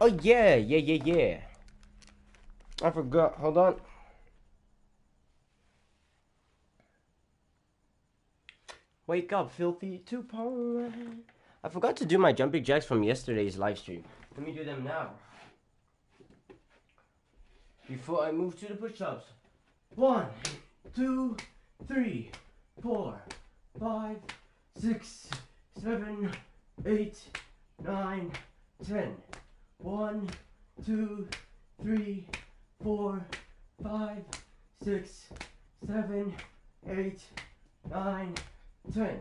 Oh yeah. I forgot. Hold on. Wake up, filthy two-power. I forgot to do my jumping jacks from yesterday's live stream. Let me do them now. Before I move to the push-ups. 1, 2, 3, 4, 5, 6, 7, 8, 9, 10. 1, 2, 3, 4, 5, 6, 7, 8, 9, 10.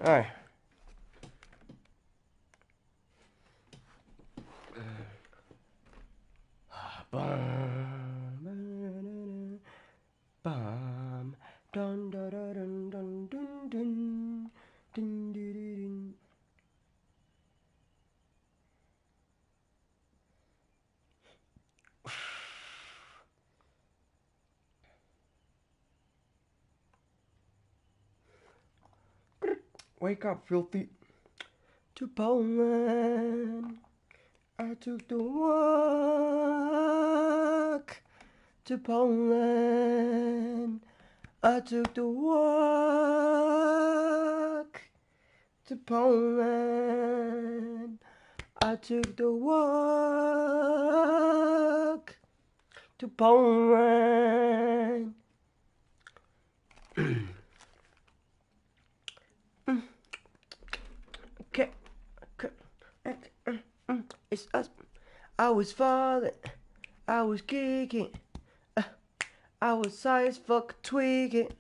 Alright. Bum, dun, dun, dun, dun, dun, dun, dun, dun, dun. Wake up, filthy. To Poland, I took the walk. To Poland, I took the walk. To Poland, I took the walk. To Poland. Okay. It's us. I was falling, I was kicking, I was high as fuck tweaking.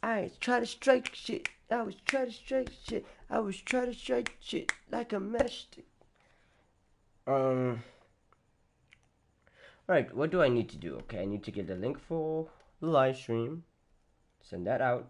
I was trying to strike shit, I was trying to strike shit, I was trying to strike shit like a matchstick. Right, what do I need to do? Okay, I need to get the link for the live stream, send that out.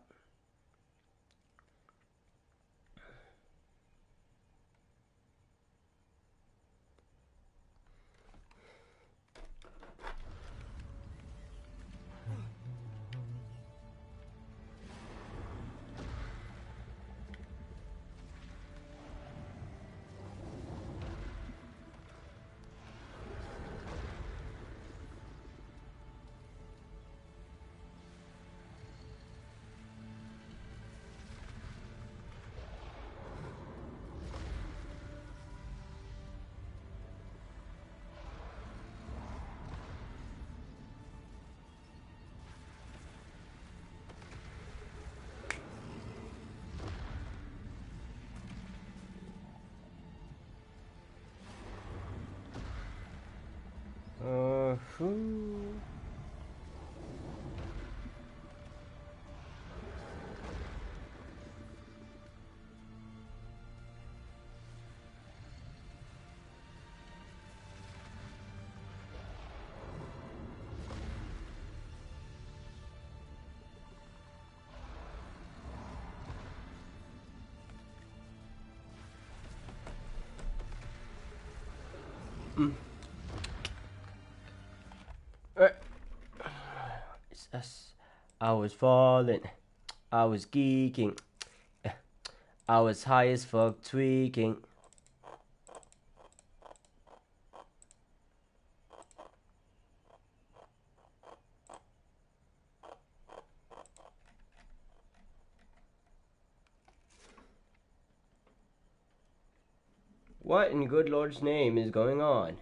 It's us. I was falling, I was geeking, I was high as fuck tweaking. What in good Lord's name is going on?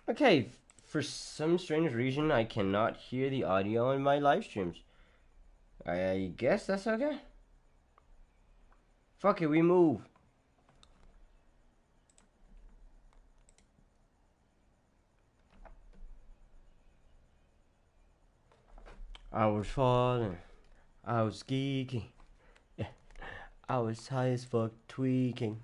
Okay, for some strange reason, I cannot hear the audio in my live streams. I guess that's okay. Fuck it, we move. I was falling, I was geeking, yeah. I was high as fuck tweaking.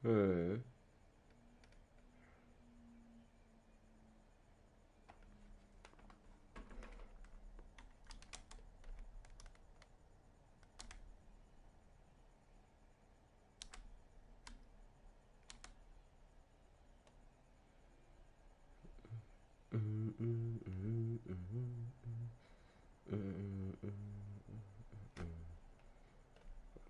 Hmm.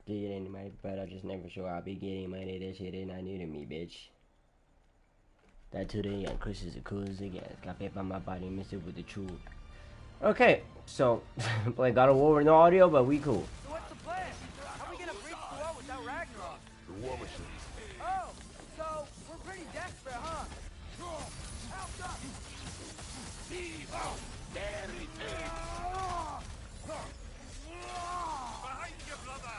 Getting money, but I just never sure I'll be getting money. That shit is not new to me, bitch. That today and Chris is the coolest again. Got paper on my body, mixed it with the truth. Okay, so like got a war with no audio, but we cool. So what's the plan? How are we gonna breach the wall without Ragnarok? The war machine. Oh, so we're pretty desperate, huh? Help us! Behind you, brother!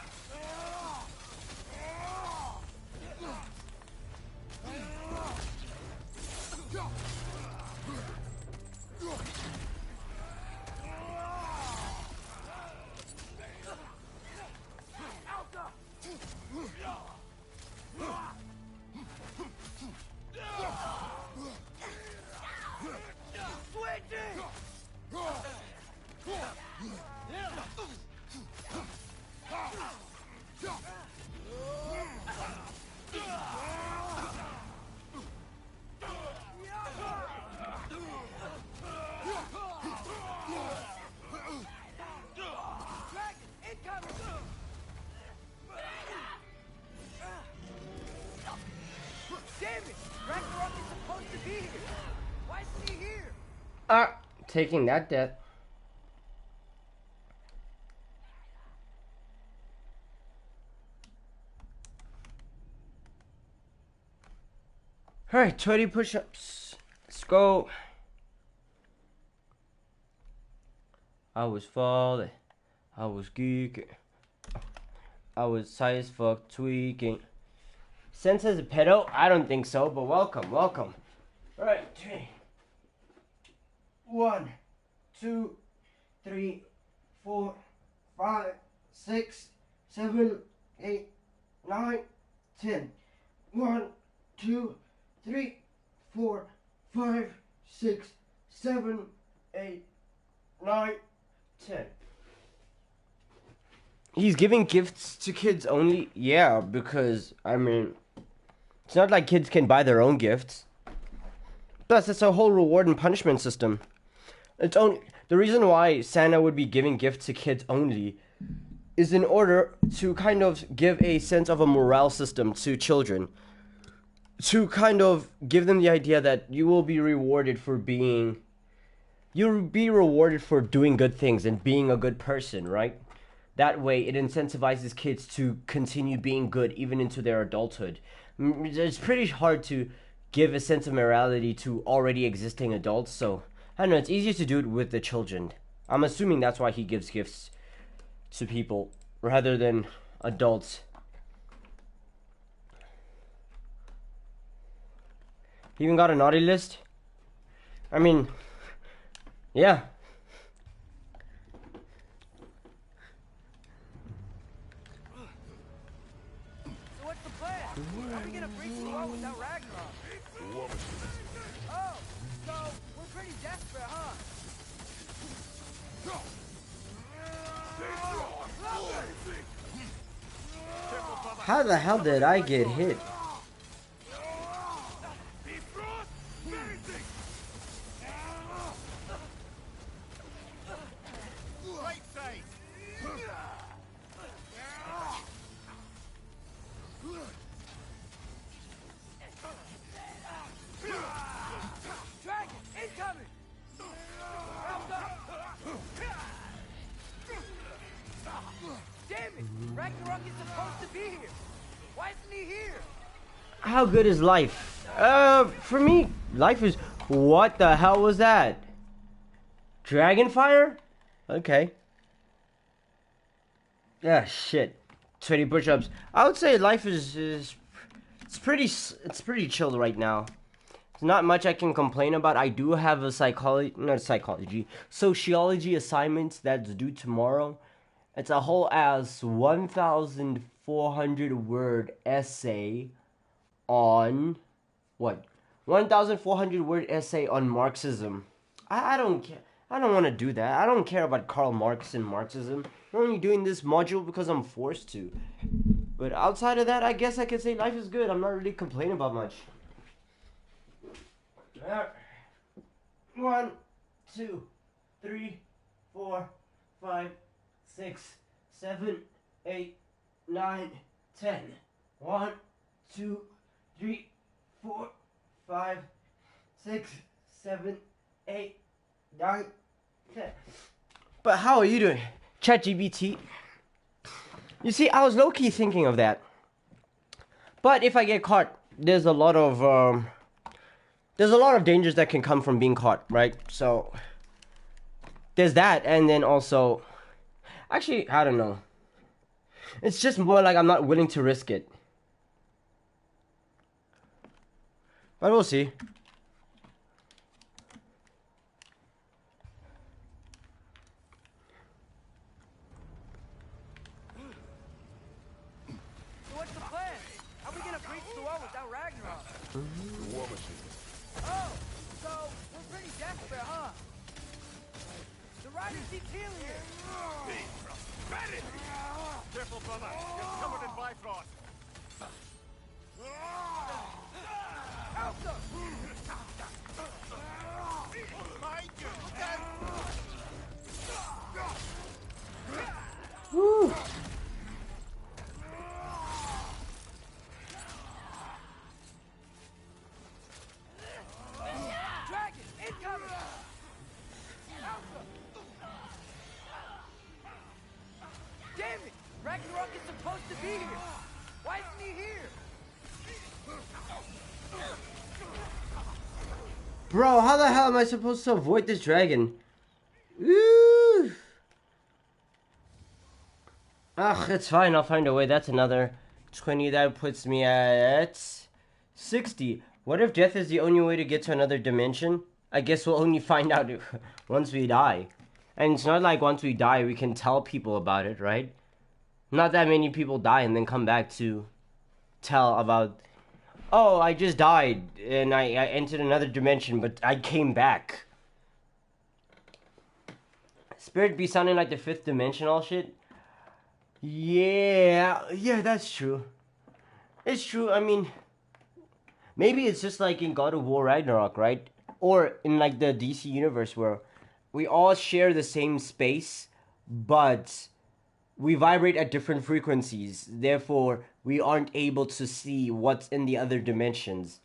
Taking that death. Alright, 20 push-ups. Let's go. I was falling. I was geeking. I was high as fuck tweaking. Sense as a pedo? I don't think so, but welcome, welcome. Alright, 3. 1, 2, 3, 4, 5, 6, 7, 8, 9, 10. 1, 2, 3, 4, 5, 6, 7, 8, 9, 10. He's giving gifts to kids only? Yeah, because, I mean, it's not like kids can buy their own gifts. Plus, it's a whole reward and punishment system. It's only the reason why Santa would be giving gifts to kids only is in order to kind of give a sense of a morale system to children. To kind of give them the idea that you'll be rewarded for doing good things and being a good person, right? That way, it incentivizes kids to continue being good even into their adulthood. It's pretty hard to give a sense of morality to already existing adults, so I don't know, it's easier to do it with the children. I'm assuming that's why he gives gifts to people rather than adults. He even got a naughty list? I mean, yeah. So what's the plan? How are we gonna breach the wall without Ragnarok? The war machine. Oh, so we're pretty desperate, huh? How the hell did I get hit? Dragon, incoming! Damn it! Ragnarok is supposed to be here. Why isn't he here? How good is life? For me, life is... What the hell was that? Dragonfire? Okay. Yeah, shit. 20 push-ups. I would say life is it's pretty chilled right now. There's not much I can complain about. I do have a sociology assignment that's due tomorrow. It's a whole ass 1,400 word essay on what? 1,400 word essay on Marxism. I don't care. I don't want to do that. I don't care about Karl Marx and Marxism. I'm only doing this module because I'm forced to. But outside of that, I guess I could say life is good. I'm not really complaining about much. 1, 2, 3, 4, 5, 6, 7, 8, 9, 10. 1, 2, 3, 4, 5, 6, 7, 8, 9, 10. But how are you doing? ChatGPT. You see, I was low-key thinking of that. But if I get caught, there's a lot of dangers that can come from being caught, right? So there's that, and then also, actually, I don't know. It's just more like I'm not willing to risk it. But we'll see. So what's the plan? How are we gonna breach the wall without Ragnarok? The war machine. Oh, so we're pretty desperate, huh? The riders keep healing here. Careful, brother. You're covered in Bifrost. Elsa! Woo! Dragon, incoming! Elsa! Damn it! Ragnarok is supposed to be here! Why isn't he here? Bro, how the hell am I supposed to avoid this dragon? Woo! Ugh, it's fine. I'll find a way. That's another 20. That puts me at 60. What if death is the only way to get to another dimension? I guess we'll only find out once we die. And it's not like once we die, we can tell people about it, right? Not that many people die and then come back to tell about... Oh, I just died, and I entered another dimension, but I came back. Spirit be sounding like the fifth dimensional shit? Yeah, that's true. It's true, I mean... Maybe it's just like in God of War Ragnarok, right? Or in like the DC universe where we all share the same space, but we vibrate at different frequencies. Therefore, we aren't able to see what's in the other dimensions.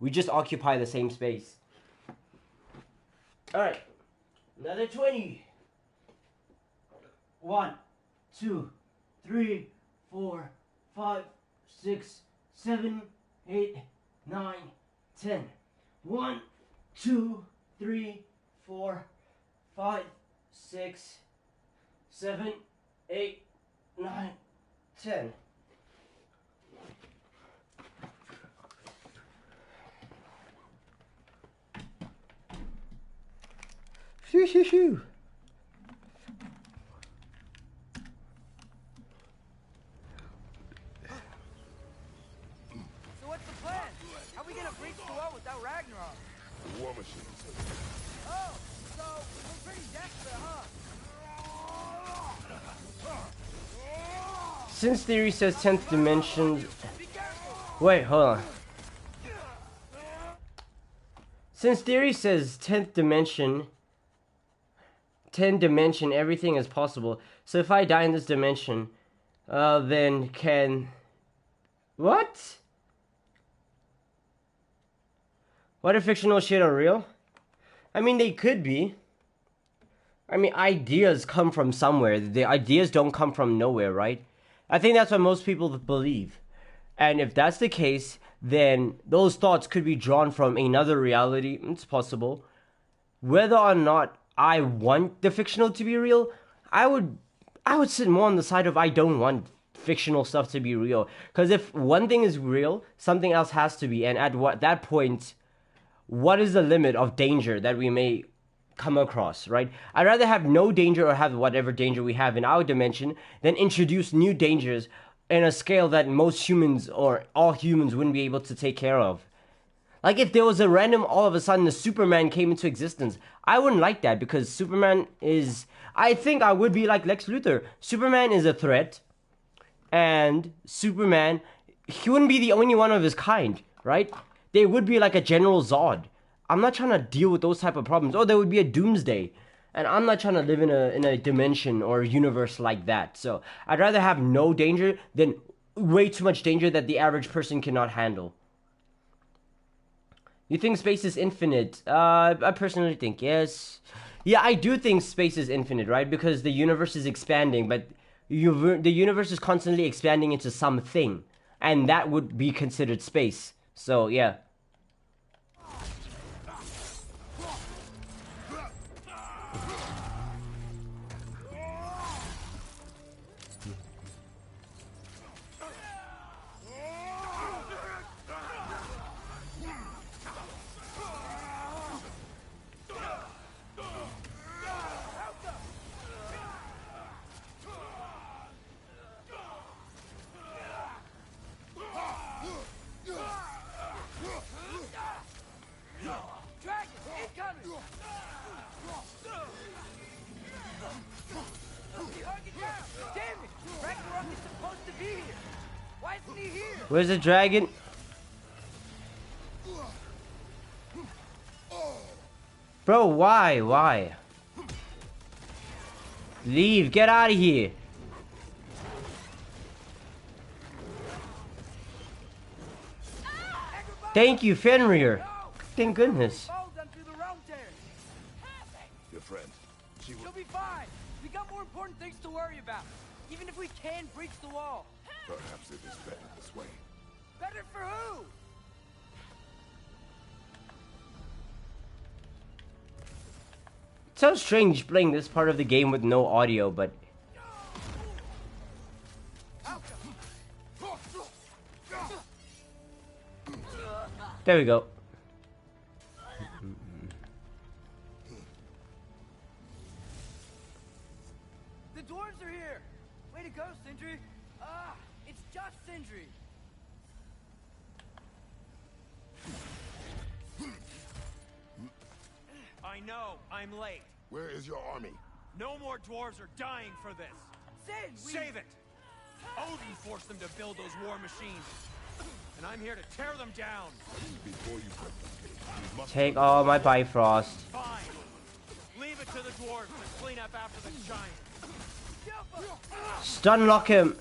We just occupy the same space. Alright. Another 20. 1, 2, 3, 4, 5, 6, 7, 8, 9, 10. 1, 2, 3, 4, 5, 6, 7, 8, 9, 10. Shoo, shoo, shoo. So what's the plan? How are we gonna breach the wall without Ragnarok? The war machine. Oh, so we're pretty desperate, huh? Since theory says 10th dimension. Be careful! Wait, hold on. Since theory says 10th dimension, 10 dimension, everything is possible. So if I die in this dimension, then can... What? What if fictional shit are real? I mean, they could be. I mean, ideas come from somewhere. The ideas don't come from nowhere, right? I think that's what most people believe. And if that's the case, then those thoughts could be drawn from another reality. It's possible. Whether or not I want the fictional to be real, I would sit more on the side of I don't want fictional stuff to be real. Because if one thing is real, something else has to be. And at that point, what is the limit of danger that we may come across, right? I'd rather have no danger or have whatever danger we have in our dimension than introduce new dangers in a scale that most humans or all humans wouldn't be able to take care of. Like if there was a random, all of a sudden, the Superman came into existence, I wouldn't like that because Superman is... I think I would be like Lex Luthor. Superman is a threat, and Superman, he wouldn't be the only one of his kind, right? There would be like a General Zod. I'm not trying to deal with those type of problems. Or there would be a Doomsday. And I'm not trying to live in a dimension or a universe like that. So I'd rather have no danger than way too much danger that the average person cannot handle. You think space is infinite? I personally think yes. Yeah, I do think space is infinite, right? Because the universe is expanding, but the universe is constantly expanding into something. And that would be considered space. So, yeah. Where's the dragon? Bro, why? Why? Leave, get out of here. Thank you, Fenrir. Thank goodness. Your friend. She'll be fine. We got more important things to worry about. Even if we can breach the wall. Perhaps it is better this way. Better for who? It sounds strange playing this part of the game with no audio, but... There we go. The dwarves are here. Way to go, Sindri. It's just Sindri. I know, I'm late. Where is your army? No more dwarves are dying for this. Sin, Save it! Odin forced them to build those war machines. And I'm here to tear them down. Before you break them, you must Take all my Bifrost. Fine. Leave it to the dwarves to clean up after the giants. Stun lock him.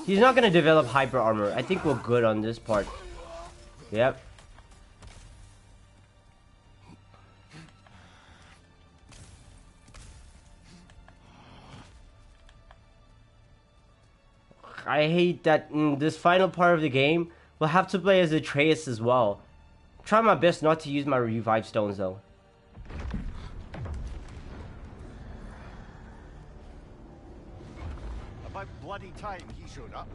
He's not gonna develop hyper armor. I think we're good on this part. Yep. I hate that in this final part of the game, we'll have to play as Atreus as well. Try my best not to use my revive stones though. About bloody time he showed up.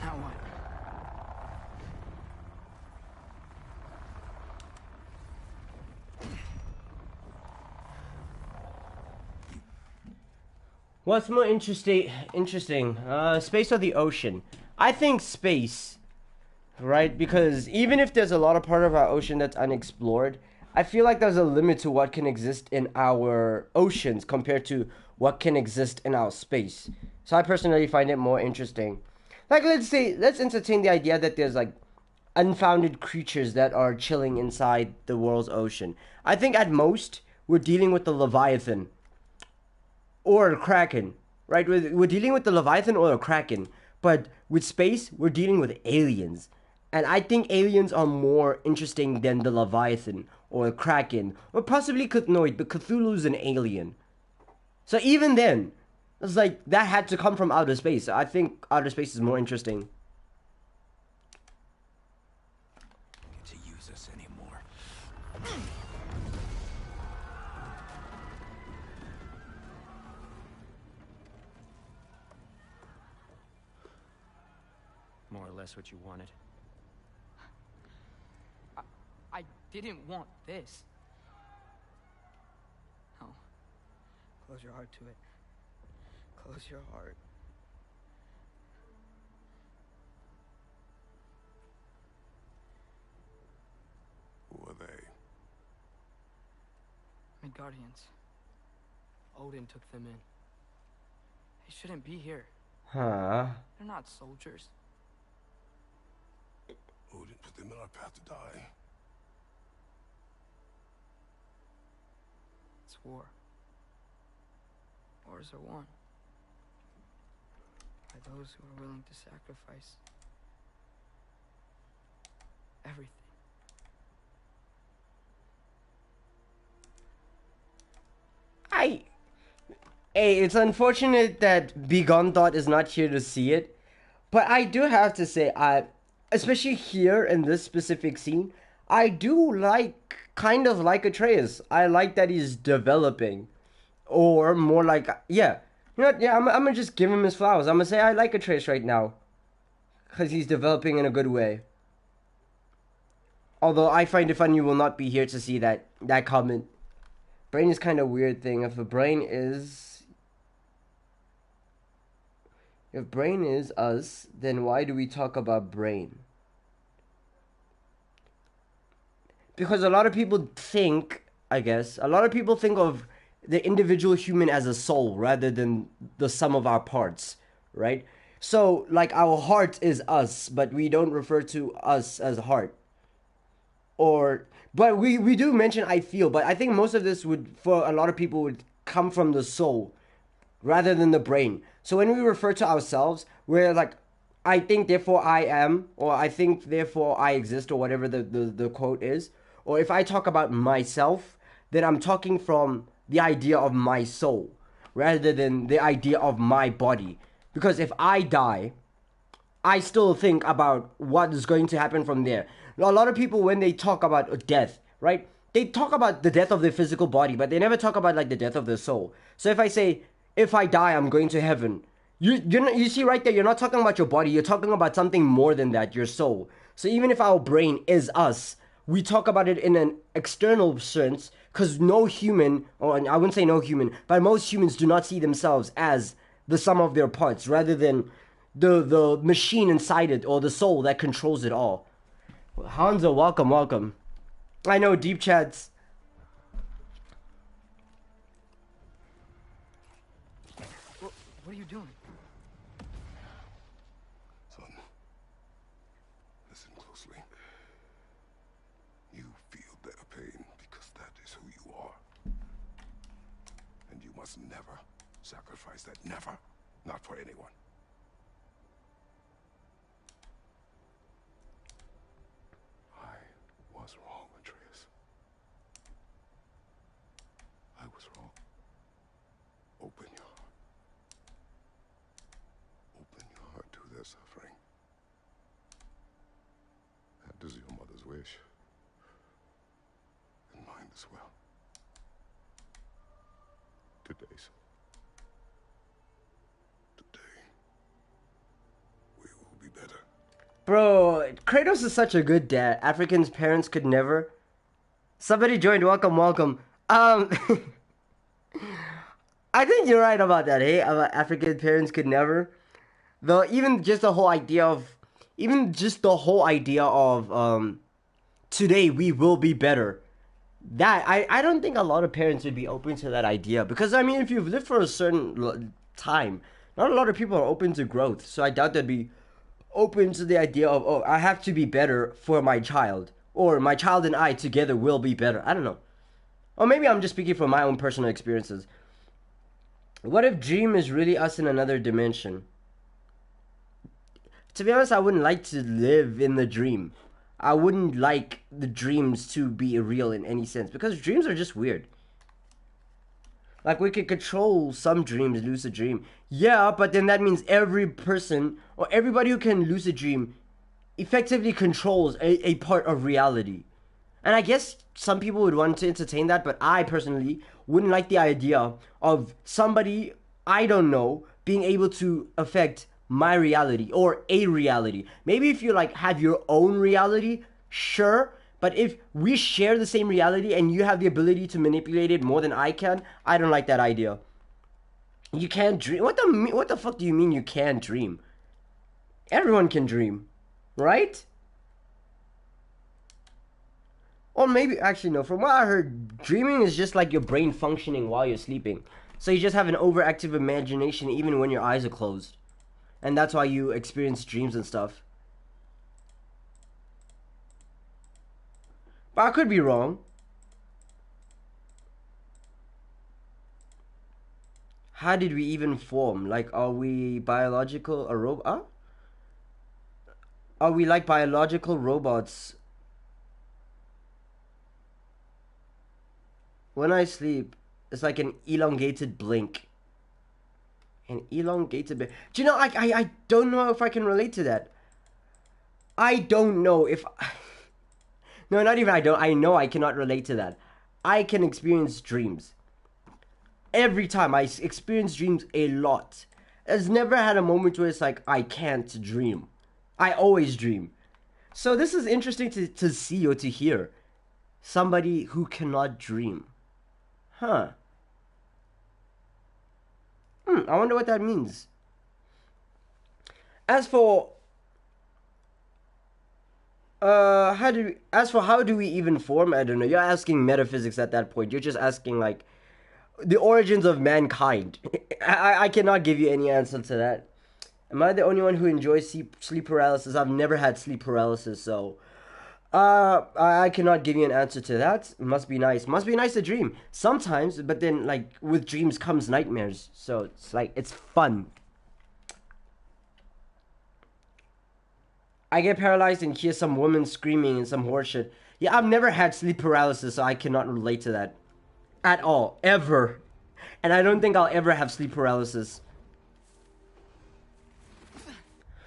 Now what? What's more interesting, space or the ocean? I think space, right? Because even if there's a lot of part of our ocean that's unexplored, I feel like there's a limit to what can exist in our oceans compared to what can exist in our space. So I personally find it more interesting. Like, let's entertain the idea that there's like unfounded creatures that are chilling inside the world's ocean. I think at most we're dealing with the Leviathan or a Kraken, right? We're dealing with the Leviathan or a Kraken, but with space, we're dealing with aliens. And I think aliens are more interesting than the Leviathan or a Kraken or possibly Cthulhu, but Cthulhu's an alien. So even then, it's like that had to come from outer space. I think outer space is more interesting. To use us anymore. More or less what you wanted. I didn't want this. No. Close your heart to it. Close your heart. Who are they? Midgardians. Odin took them in. They shouldn't be here. Huh. They're not soldiers. Odin put them in our path to die. It's war. Wars are won by those who are willing to sacrifice everything. Hey, it's unfortunate that Begone Thought is not here to see it, but I do have to say, especially here in this specific scene, I do kind of like Atreus. I like that he's developing, or more like, yeah, you know what, yeah, I'm gonna just give him his flowers. I'm gonna say I like Atreus right now, because he's developing in a good way. Although I find it fun you will not be here to see that comment. Brain is kind of weird thing. If brain is us, then why do we talk about brain? Because a lot of people think of the individual human as a soul rather than the sum of our parts, right? So, like, our heart is us, but we don't refer to us as heart. But we do mention I feel, but I think most of this for a lot of people, would come from the soul rather than the brain. So when we refer to ourselves, we're like, I think, therefore I am, or I think, therefore I exist, or whatever the quote is. Or if I talk about myself, then I'm talking from the idea of my soul rather than the idea of my body. Because if I die, I still think about what is going to happen from there. A lot of people, when they talk about death, right, they talk about the death of their physical body, but they never talk about like the death of their soul. So if I say, if I die, I'm going to heaven, you see right there, you're not talking about your body, you're talking about something more than that, your soul. So even if our brain is us, we talk about it in an external sense, because no human, or I wouldn't say no human, but most humans do not see themselves as the sum of their parts, rather than the machine inside it, or the soul that controls it all. Hanzo, welcome. I know, deep chats. What are you doing? Son, listen closely. You feel their pain because that is who you are. And you must never sacrifice that. Never. Not for anyone. I was wrong, Atreus. I was wrong. Open your heart. Open your heart to their suffering. That is your mother's wish. And mine as well. Today, so. Today, we will be better. Bro, Kratos is such a good dad. Africans' parents could never. Somebody joined, welcome. I think you're right about that, hey? About African parents could never. Though, even just the whole idea of today we will be better. that I don't think a lot of parents would be open to that idea, because I mean, if you've lived for a certain time, not a lot of people are open to growth. So I doubt they'd be open to the idea of, oh, I have to be better for my child, or my child and I together will be better. I don't know. Or maybe I'm just speaking from my own personal experiences. What if dream is really us in another dimension? To be honest, I wouldn't like to live in the dream. I wouldn't like the dreams to be real in any sense, because dreams are just weird. Like, we could control some dreams, lucid dream. Yeah, but then that means every person or everybody who can lucid dream effectively controls a part of reality. And I guess some people would want to entertain that, but I personally wouldn't like the idea of somebody I don't know being able to affect my reality or a reality. Maybe if you like have your own reality, sure, but if we share the same reality and you have the ability to manipulate it more than I can, I don't like that idea. You can't dream. What the fuck do you mean you can't dream? Everyone can dream, right? Or maybe, actually no, from what I heard, dreaming is just like your brain functioning while you're sleeping. So you just have an overactive imagination even when your eyes are closed. And that's why you experience dreams and stuff. But I could be wrong. How did we even form? Like, are we biological a robot? Are we like biological robots? When I sleep, it's like an elongated blink. An elongated blink. Do you know, I don't know if I can relate to that. I don't know if... No, not even I don't. I know I cannot relate to that. I can experience dreams. Every time I experience dreams a lot. I've never had a moment where it's like, I can't dream. I always dream. So this is interesting to see or to hear. Somebody who cannot dream. Huh. I wonder what that means. As for how do we even form? I don't know. You're asking metaphysics at that point. You're just asking like the origins of mankind. I cannot give you any answer to that. Am I the only one who enjoys sleep paralysis? I've never had sleep paralysis, so I cannot give you an answer to that. Must be nice. Must be nice to dream sometimes, but then like with dreams comes nightmares. So it's like it's fun. I get paralyzed and hear some woman screaming and some horseshit. Yeah, I've never had sleep paralysis, so I cannot relate to that at all, ever. And I don't think I'll ever have sleep paralysis.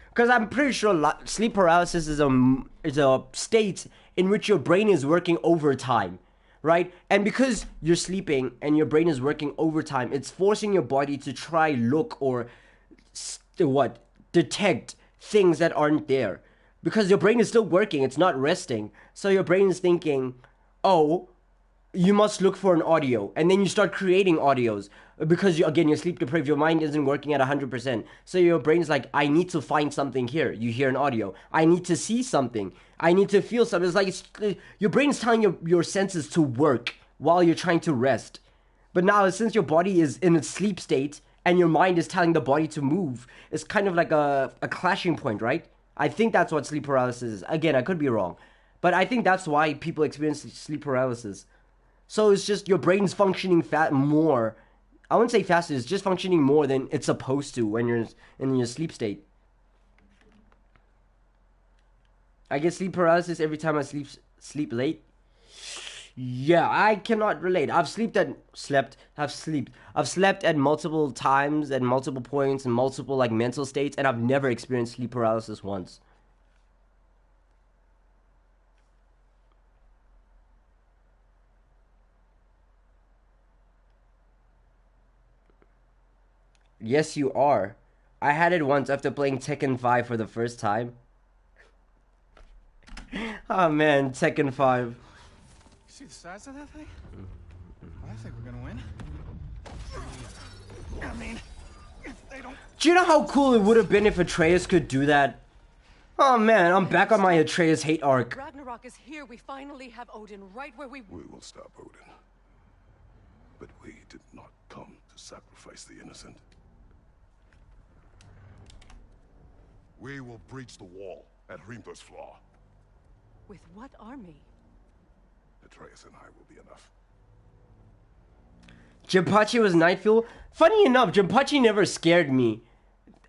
Because I'm pretty sure sleep paralysis is a state in which your brain is working overtime, right? And because you're sleeping and your brain is working overtime, it's forcing your body to try look or detect things that aren't there. Because your brain is still working, it's not resting. So your brain is thinking, oh, you must look for an audio. And then you start creating audios. Because, you're sleep deprived, your mind isn't working at 100%. So your brain's like, I need to find something here. You hear an audio. I need to see something. I need to feel something. It's like, your brain's telling your senses to work while you're trying to rest. But now, since your body is in a sleep state, and your mind is telling the body to move, it's kind of like a clashing point, right? I think that's what sleep paralysis is. Again, I could be wrong. But I think that's why people experience sleep paralysis. So it's just your brain's functioning more. I wouldn't say faster, it's just functioning more than it's supposed to when you're in your sleep state. I get sleep paralysis every time I sleep late. Yeah, I cannot relate. I've slept at multiple times, at multiple points, and multiple like mental states, and I've never experienced sleep paralysis once. Yes, you are. I had it once after playing Tekken 5 for the first time. Oh man, Tekken 5. See the size of that thing? I think we're gonna win. I mean, if they don't... Do you know how cool it would have been if Atreus could do that? Oh man, I'm back on my Atreus hate arc. Ragnarok is here. We finally have Odin right where we... We will stop Odin. But we did not come to sacrifice the innocent. We will breach the wall at Hrimthur's Flaw. With what army? Atreus and I will be enough. Jinpachi was Nightfuel. Funny enough, Jinpachi never scared me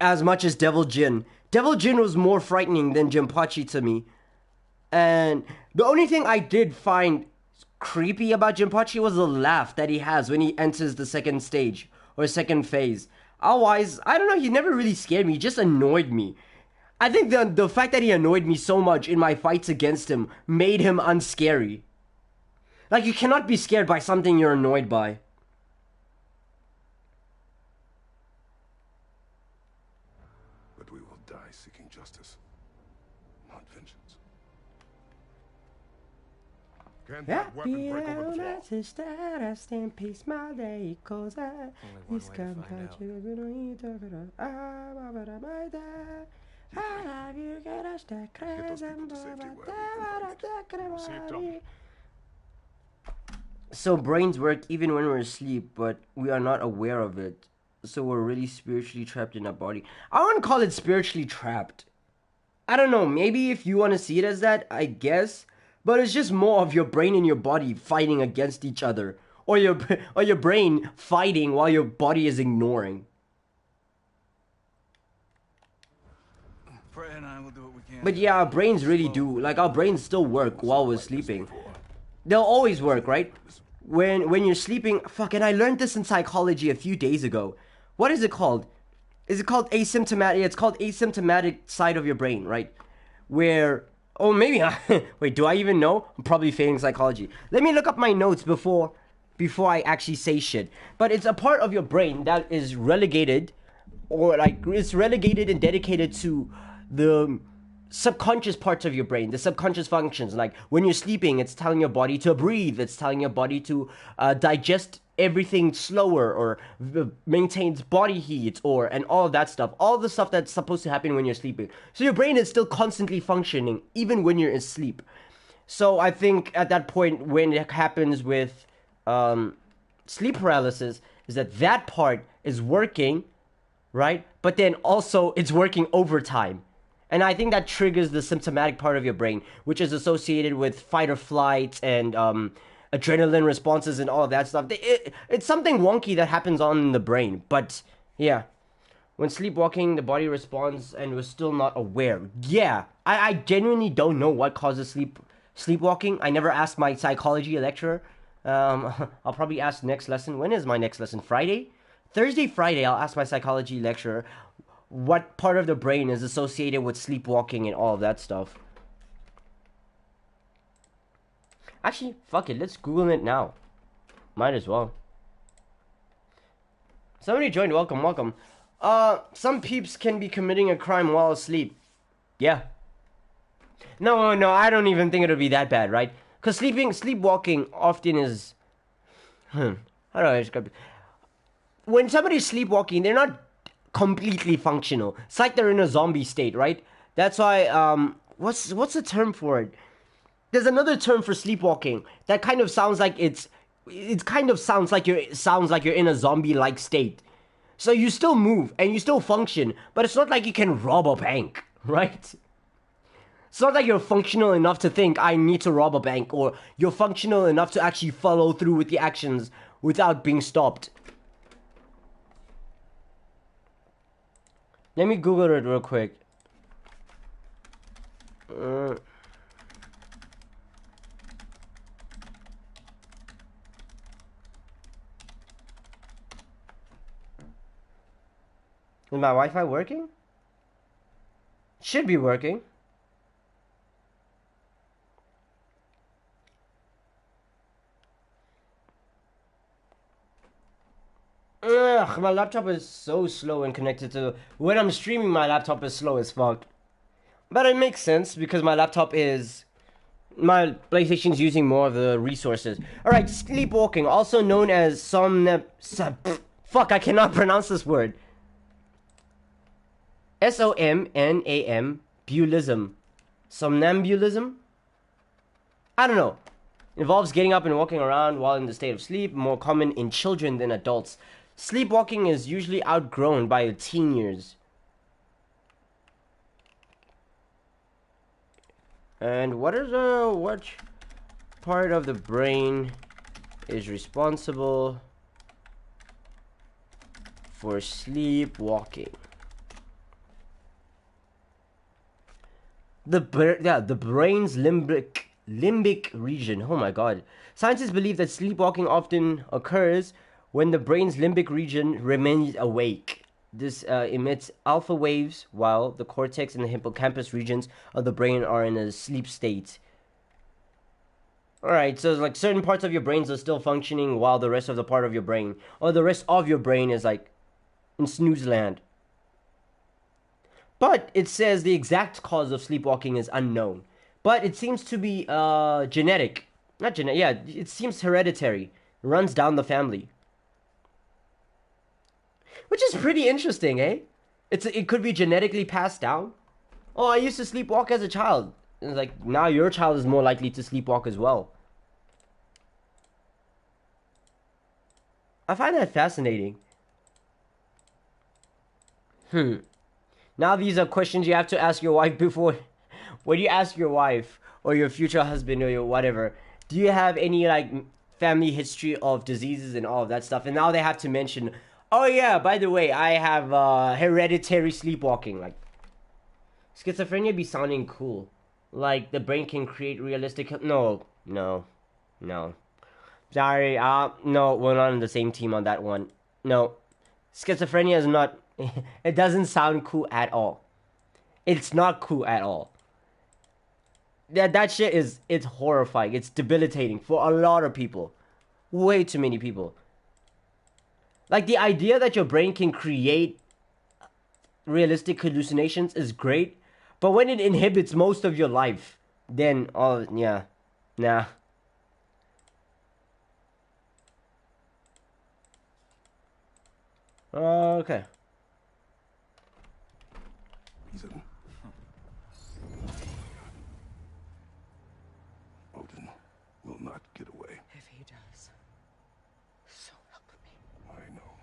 as much as Devil Jin. Devil Jin was more frightening than Jinpachi to me. And the only thing I did find creepy about Jinpachi was the laugh that he has when he enters the second stage or second phase. Otherwise, I don't know, he never really scared me, he just annoyed me. I think the fact that he annoyed me so much in my fights against him made him unscary. Like, you cannot be scared by something you're annoyed by. But we will die seeking justice, not vengeance. Can that weapon break over the flaw? Rest in peace, my day, cause I... Only one way to find out. Get those people to safety wherever you can find it. So brains work even when we're asleep, but we are not aware of it. So we're really spiritually trapped in our body. I wouldn't call it spiritually trapped. I don't know, maybe if you want to see it as that, I guess. But it's just more of your brain and your body fighting against each other. Or your brain fighting while your body is ignoring. Freya and I will do what we can. But yeah, our brains really do. Like, our brains still work while we're sleeping. They'll always work, right? When you're sleeping... Fuck, and I learned this in psychology a few days ago. What is it called? Is it called asymptomatic? It's called asymptomatic side of your brain, right? Where... Oh, maybe... Wait, do I even know? I'm probably failing psychology. Let me look up my notes before I actually say shit. But it's a part of your brain that is relegated... Or, like, it's relegated and dedicated to the subconscious parts of your brain, the subconscious functions. Like, when you're sleeping, it's telling your body to breathe, it's telling your body to digest everything slower, or maintains body heat, and all of that stuff, all the stuff that's supposed to happen when you're sleeping. So your brain is still constantly functioning even when you're asleep. So I think at that point, when it happens with sleep paralysis, is that part is working, right? But then also it's working overtime. And I think that triggers the symptomatic part of your brain, which is associated with fight or flight and adrenaline responses and all of that stuff. It's something wonky that happens on the brain. But yeah, when sleepwalking, the body responds and we're still not aware. Yeah, I genuinely don't know what causes sleepwalking. I never asked my psychology lecturer. I'll probably ask next lesson. When is my next lesson? Friday? Thursday, Friday, I'll ask my psychology lecturer what part of the brain is associated with sleepwalking and all of that stuff. Actually, fuck it, let's Google it now. Might as well. Somebody joined, welcome. Some peeps can be committing a crime while asleep. Yeah. No, I don't even think it'll be that bad, right? Because sleepwalking often is... How do I describe it? When somebody's sleepwalking, they're not completely functional. It's like they're in a zombie state, right? That's why, what's the term for it? There's another term for sleepwalking that kind of sounds like sounds like you're in a zombie-like state. So you still move and you still function, but it's not like you can rob a bank, right? It's not like you're functional enough to think, I need to rob a bank, or you're functional enough to actually follow through with the actions without being stopped. Let me Google it real quick. Is my Wi-Fi working? Should be working. Ugh, my laptop is so slow and connected to... When I'm streaming, my laptop is slow as fuck. But it makes sense because my laptop is... My PlayStation's using more of the resources. Alright, sleepwalking, also known as fuck, I cannot pronounce this word. SOMNAMPTIC. somnambulism. I don't know. Involves getting up and walking around while in the state of sleep, more common in children than adults. Sleepwalking is usually outgrown by teen years. And what part of the brain is responsible for sleepwalking? The brain's limbic region. Oh my god. Scientists believe that sleepwalking often occurs when the brain's limbic region remains awake. This emits alpha waves while the cortex and the hippocampus regions of the brain are in a sleep state. Alright, so like certain parts of your brains are still functioning while the rest of your brain is like in snooze land. But it says the exact cause of sleepwalking is unknown. But it seems to be genetic. Not genetic, yeah, it seems hereditary. It runs down the family. Which is pretty interesting, eh? It could be genetically passed down. Oh, I used to sleepwalk as a child. It's like, now your child is more likely to sleepwalk as well. I find that fascinating. Now these are questions you have to ask your wife before. When you ask your wife or your future husband or your whatever, do you have any like family history of diseases and all of that stuff? And now they have to mention, oh yeah, by the way, I have hereditary sleepwalking. Like, schizophrenia be sounding cool. Like the brain can create realistic... No. Sorry, no, we're not on the same team on that one. No. Schizophrenia is not... It doesn't sound cool at all. It's not cool at all. That shit is... It's horrifying. It's debilitating for a lot of people. Way too many people. Like, the idea that your brain can create realistic hallucinations is great. But when it inhibits most of your life, then, oh, yeah. Nah. Okay. Reason. Odin will not get away. If he does, so help me. I know.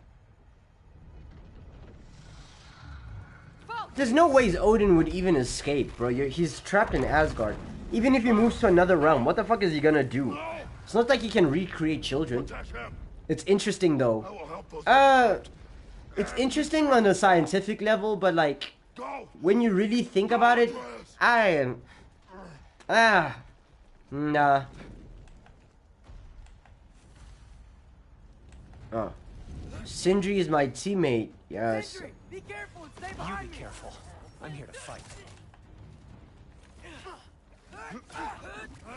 There's no ways Odin would even escape, bro. He's trapped in Asgard. Even if he moves to another realm, what the fuck is he gonna do? It's not like he can recreate children. It's interesting, though. It's interesting on a scientific level, but like, when you really think about it, nah. Oh. Sindri is my teammate. Yes. Sentry, be careful and stay You behind be me. careful. I'm here to fight.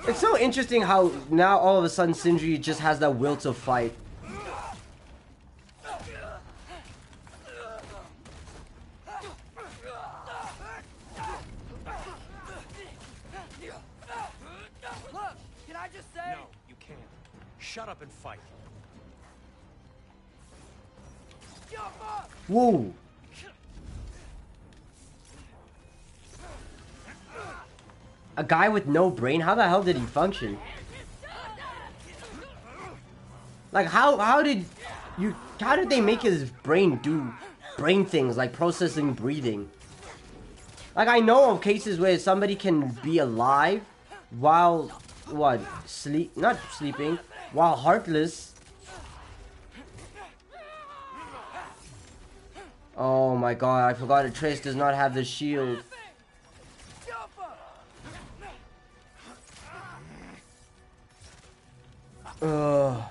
It's so interesting how now all of a sudden Sindri just has that will to fight. Look, can I just say? No, you can't. Shut up and fight. Jump up! Whoa. A guy with no brain? How the hell did he function? Like how did they make his brain do brain things like processing breathing? Like, I know of cases where somebody can be alive while not sleeping, while heartless. Oh my god, I forgot Atreus does not have the shield. Jump up! Ugh.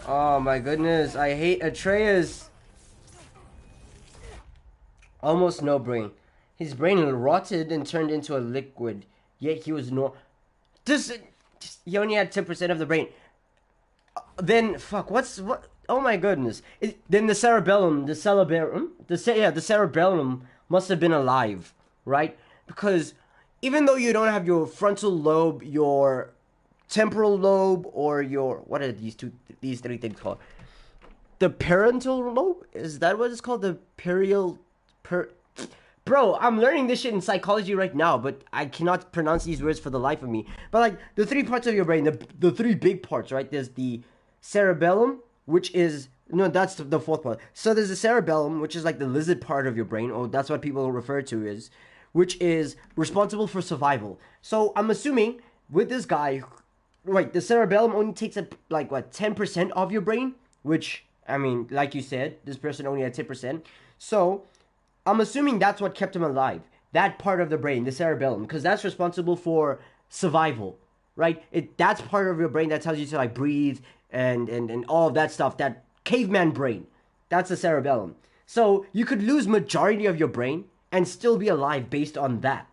Oh my goodness, I hate Atreus. Almost no brain. His brain rotted and turned into a liquid. Yet he was he only had 10% of the brain. Then fuck, what? Oh my goodness. Then the cerebellum must have been alive, right? Because even though you don't have your frontal lobe, your temporal lobe, or your, what are these three things called? The parental lobe? Is that what it's called? The Bro, I'm learning this shit in psychology right now, but I cannot pronounce these words for the life of me. But like the three parts of your brain, the three big parts, right? There's the cerebellum, which is no, that's the fourth part. So there's the cerebellum, which is like the lizard part of your brain, or that's what people refer to as, which is responsible for survival. So I'm assuming with this guy, right, the cerebellum only takes up like what 10% of your brain, which I mean, like you said, this person only had 10%. So I'm assuming that's what kept him alive. That part of the brain, the cerebellum, because that's responsible for survival, right? That's part of your brain that tells you to like breathe and all of that stuff. That caveman brain, that's the cerebellum. So you could lose majority of your brain and still be alive based on that.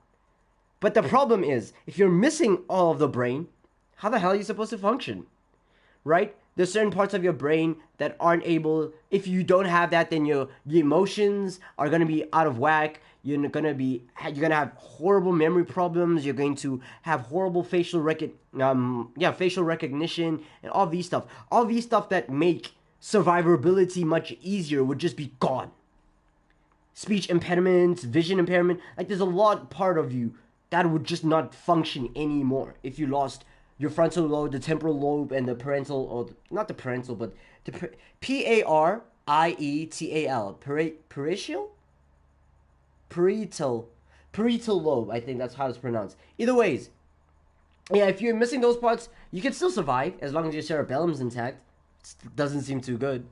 But the problem is, if you're missing all of the brain, how the hell are you supposed to function, right? There's certain parts of your brain that aren't able. If you don't have that, then your emotions are gonna be out of whack. You're gonna have horrible memory problems. You're going to have horrible facial recognition and all these stuff. All these stuff that make survivability much easier would just be gone. Speech impediments, vision impairment. Like there's a lot part of you that would just not function anymore if you lost your frontal lobe, the temporal lobe, and the parental, or not the parental, but the parietal, parietal lobe. I think that's how it's pronounced. Either ways, yeah, if you're missing those parts, you can still survive as long as your cerebellum's intact. It doesn't seem too good.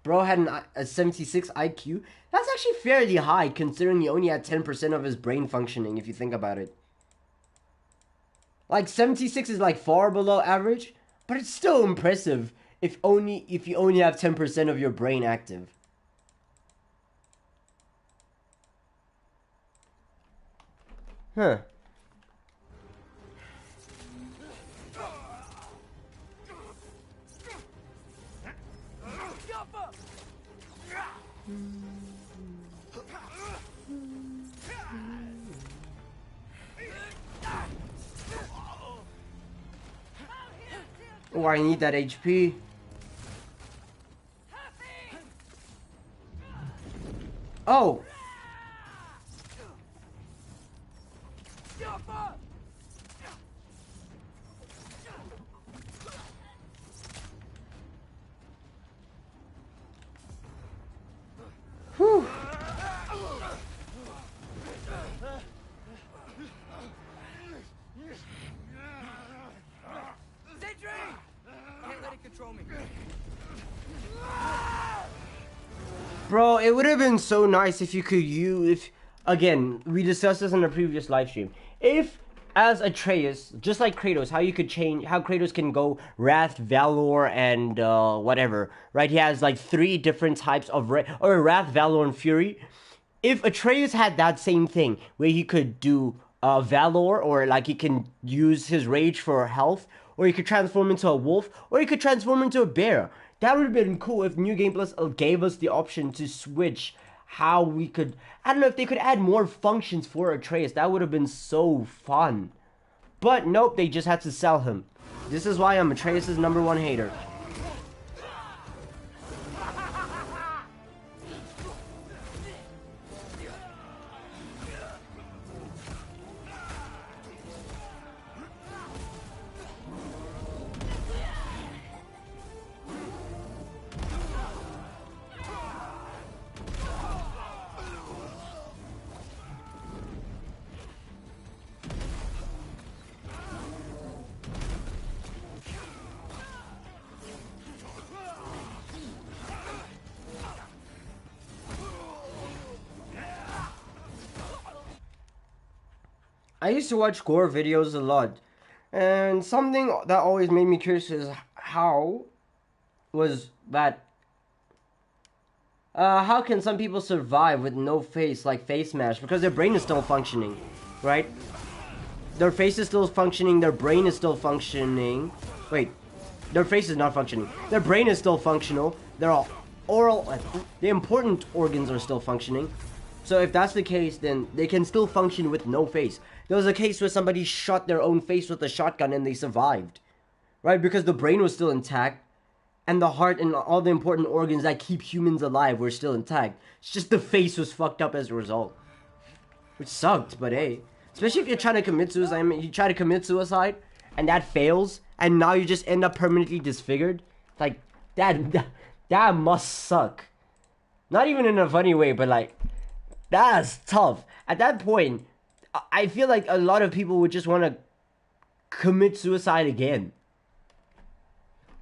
Bro had a 76 IQ. That's actually fairly high considering he only had 10% of his brain functioning, if you think about it. Like 76 is like far below average, but it's still impressive if you only have 10% of your brain active. Huh. Oh, I need that HP. Oh. Whew. Bro, it would have been so nice if you could again, we discussed this in the previous live stream. If, as Atreus, just like Kratos, how Kratos can go Wrath, Valor, and whatever, right? He has like 3 different types of Wrath, Valor, and Fury. If Atreus had that same thing, where he could do Valor, or like he can use his rage for health, or he could transform into a wolf, or he could transform into a bear. That would have been cool if New Game Plus gave us the option to switch how we could. I don't know if they could add more functions for Atreus. That would have been so fun. But nope, they just had to sell him. This is why I'm Atreus' #1 hater. I used to watch gore videos a lot, and something that always made me curious is how can some people survive with no face, like face smash, because their brain is still functioning, right? Their face is still functioning, their brain is still functioning. Wait, their face is not functioning. Their brain is still functional. The important organs are still functioning. So if that's the case, then they can still function with no face. There was a case where somebody shot their own face with a shotgun and they survived. right? Because the brain was still intact, and the heart and all the important organs that keep humans alive were still intact. It's just the face was fucked up as a result. Which sucked, but hey. Especially if you're trying to commit suicide. I mean, you try to commit suicide, and that fails, and now you just end up permanently disfigured. Like, that must suck. Not even in a funny way, but like, that's tough. At that point, I feel like a lot of people would just want to commit suicide again.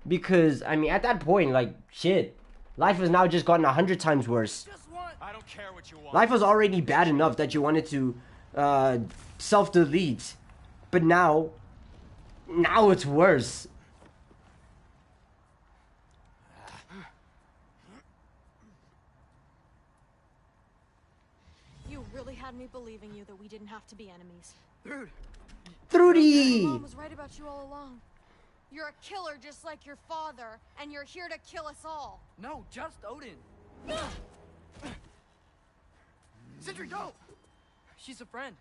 Because, I mean, at that point, like, shit. Life has now just gotten 100 times worse. I don't care what you want. Life was already bad enough that you wanted to self-delete. But now it's worse. You really had me believing you that we didn't have to be enemies. Dude, Trudy! Mom was right about you all along. You're a killer just like your father, and you're here to kill us all. no, just Odin. Sentry, go! She's a friend.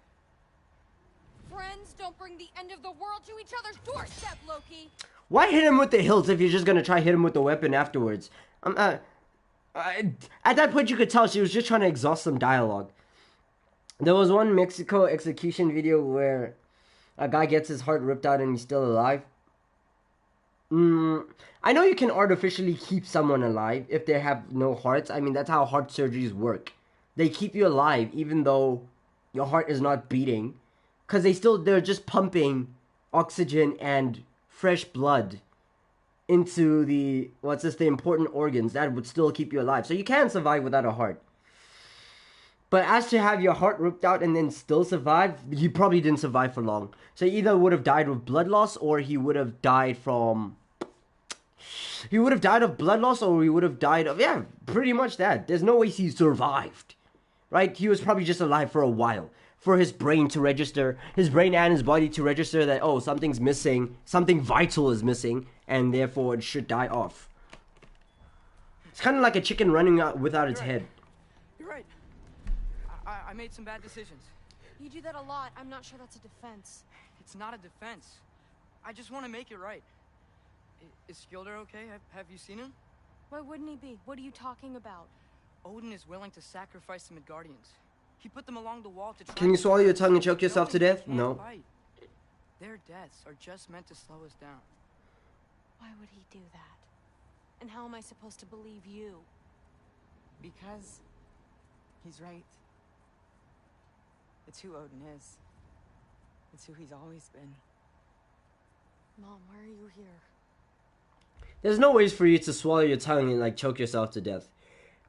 Friends don't bring the end of the world to each other's doorstep, Loki. Why hit him with the hilt if you're just gonna try hit him with the weapon afterwards? At that point you could tell she was just trying to exhaust some dialogue. There was one Mexico execution video where a guy gets his heart ripped out and he's still alive. I know you can artificially keep someone alive if they have no hearts. I mean, that's how heart surgeries work. They keep you alive even though your heart is not beating. Because they're just pumping oxygen and fresh blood into the important organs that would still keep you alive. So you can survive without a heart. But as to have your heart ripped out and then still survive, he probably didn't survive for long. So he either would have died with blood loss or he would have died from... He would have died of blood loss or he would have died of... Yeah, pretty much that. There's no way he survived. Right? He was probably just alive for a while. For his brain to register, his brain and his body to register that, oh, something's missing, something vital is missing, and therefore it should die off. It's kind of like a chicken running out without its head. You're right. I made some bad decisions. You do that a lot. I'm not sure that's a defense. It's not a defense. I just want to make it right. Is Skilder okay? Have you seen him? Why wouldn't he be? What are you talking about? Odin is willing to sacrifice the Midgardians. He put them along the wall to try. Can you swallow your tongue and choke yourself to death? No. Fight. Their deaths are just meant to slow us down. Why would he do that? And how am I supposed to believe you? Because he's right. It's who Odin is. It's who he's always been. Mom, why are you here? There's no ways for you to swallow your tongue and like choke yourself to death.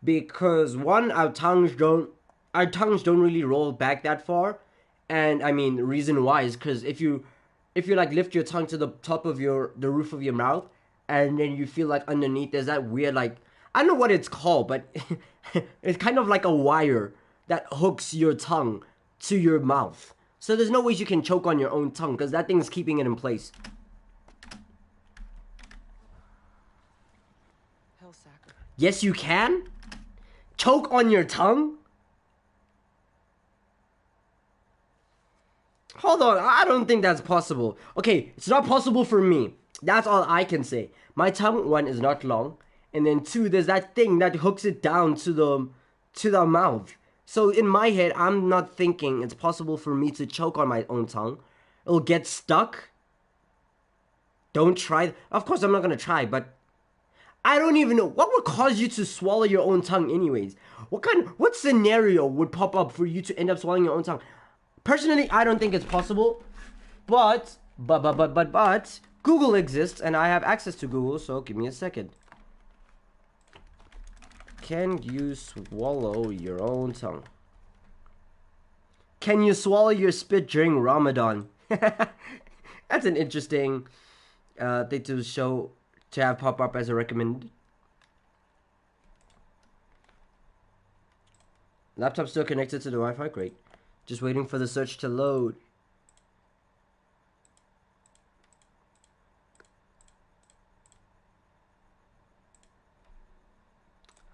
Because one, our tongues don't really roll back that far. And I mean, the reason why is because if you like lift your tongue to the top of the roof of your mouth, and then you feel like underneath there's that weird, like, I don't know what it's called, but it's kind of like a wire that hooks your tongue to your mouth. So there's no ways you can choke on your own tongue because that thing's keeping it in place. He'll sacrifice. Yes, you can? Choke on your tongue? Hold on, I don't think that's possible. Okay, it's not possible for me. That's all I can say. My tongue, one, is not long. And then two, there's that thing that hooks it down to the mouth. So in my head, I'm not thinking it's possible for me to choke on my own tongue. It'll get stuck. Don't try. Of course, I'm not going to try, but I don't even know. What would cause you to swallow your own tongue anyways? What scenario would pop up for you to end up swallowing your own tongue? Personally, I don't think it's possible. But, Google exists and I have access to Google, so give me a second. Can you swallow your own tongue? Can you swallow your spit during Ramadan? That's an interesting thing to have pop up as a recommended. Laptop still connected to the Wi-Fi? Great. Just waiting for the search to load.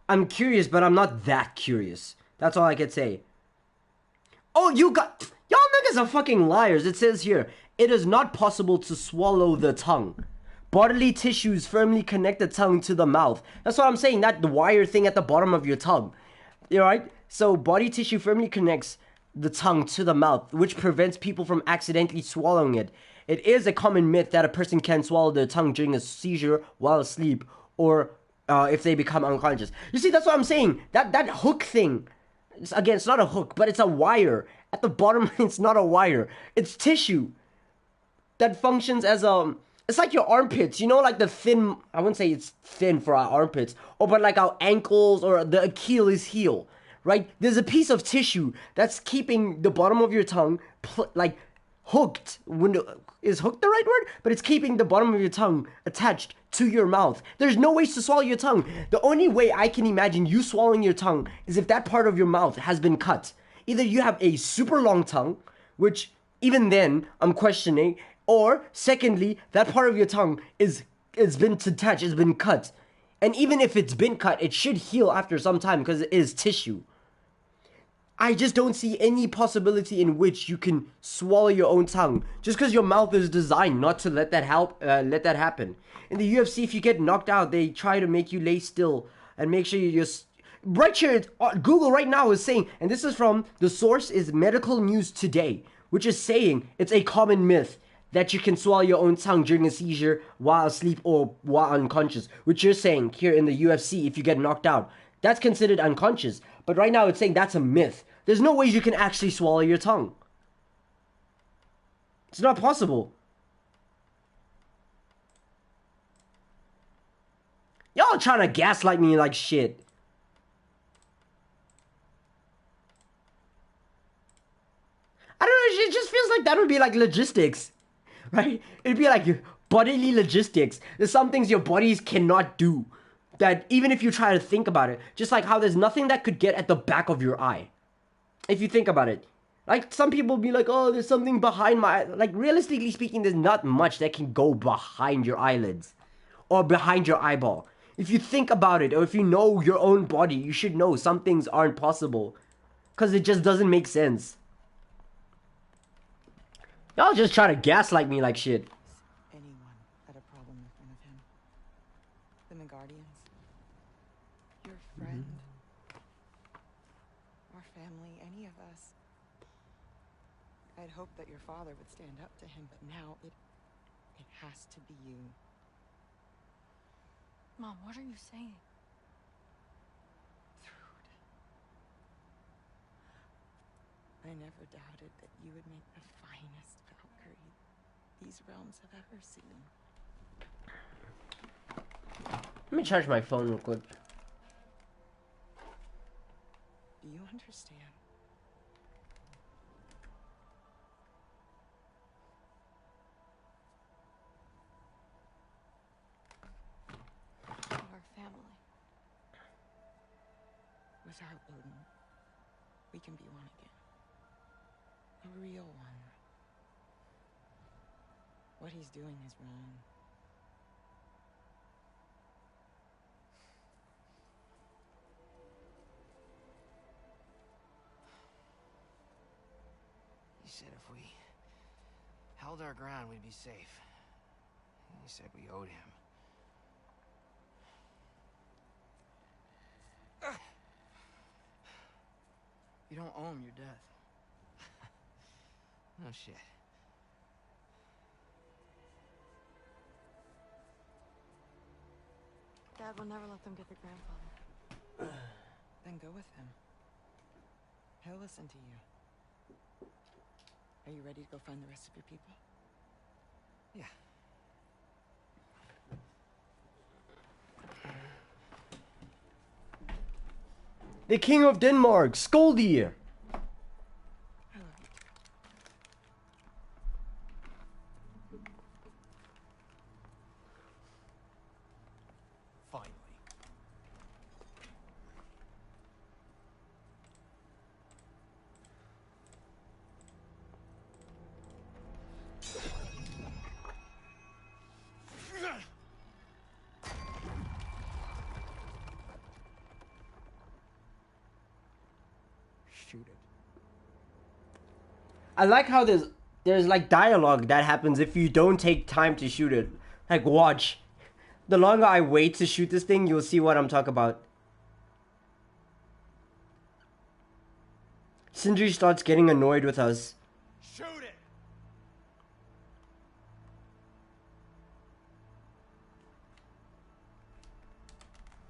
I'm curious, but I'm not that curious. That's all I can say. Oh, y'all niggas are fucking liars. It says here, it is not possible to swallow the tongue. bodily tissues firmly connect the tongue to the mouth. That's what I'm saying, that the wire thing at the bottom of your tongue. You know, right? So body tissue firmly connects the tongue to the mouth, which prevents people from accidentally swallowing it. It is a common myth that a person can swallow their tongue during a seizure while asleep, or if they become unconscious. You see, that's what I'm saying. That hook thing, again, it's not a hook, but it's a wire. At the bottom, it's not a wire. It's tissue that functions as a... It's like your armpits, you know, like the thin... I wouldn't say it's thin for our armpits, but like our ankles or the Achilles heel, right? There's a piece of tissue that's keeping the bottom of your tongue, like, hooked. Is hooked the right word? But it's keeping the bottom of your tongue attached to your mouth. There's no ways to swallow your tongue. The only way I can imagine you swallowing your tongue is if that part of your mouth has been cut. Either you have a super long tongue, which even then I'm questioning, or secondly, that part of your tongue is been detached, it's been cut. And even if it's been cut, it should heal after some time because it is tissue. I just don't see any possibility in which you can swallow your own tongue just because your mouth is designed not to let that happen. In the UFC, if you get knocked out, they try to make you lay still and make sure you just... Right here, Google right now is saying, and this is from, the source is Medical News Today, which is saying it's a common myth that you can swallow your own tongue during a seizure while asleep or while unconscious, which you're saying here in the UFC, if you get knocked out, that's considered unconscious. But right now it's saying that's a myth. There's no way you can actually swallow your tongue. It's not possible. Y'all trying to gaslight me like shit. I don't know, it just feels like that would be like logistics. Right? It'd be like bodily logistics. There's some things your bodies cannot do. That even if you try to think about it, just like how there's nothing that could get at the back of your eye. If you think about it. Like, some people be like, oh, there's something behind my eye. Like, realistically speaking, there's not much that can go behind your eyelids. Or behind your eyeball. If you think about it, or if you know your own body, you should know some things aren't possible. Because it just doesn't make sense. Y'all just try to gaslight me like shit. Anyone had a problem in front of him. The Guardians. Your friend. Our family, any of us. I'd hoped that your father would stand up to him, but now it has to be you. Mom, what are you saying? Thrud. I never doubted that you would make the finest Valkyrie these realms have ever seen. Let me charge my phone real quick. Do you understand? Our family. Without Odin, we can be one again. A real one. What he's doing is wrong. He said if we held our ground, we'd be safe. He said we owed him. You don't owe him your death. No shit. Dad will never let them get their grandfather. Then go with him. He'll listen to you. Are you ready to go find the rest of your people? Yeah. The King of Denmark, Skoldi! I love you. Finally. Shoot it. I like how there's like dialogue that happens if you don't take time to shoot it. Like, watch. The longer I wait to shoot this thing, you'll see what I'm talking about. Sindri starts getting annoyed with us. Shoot it!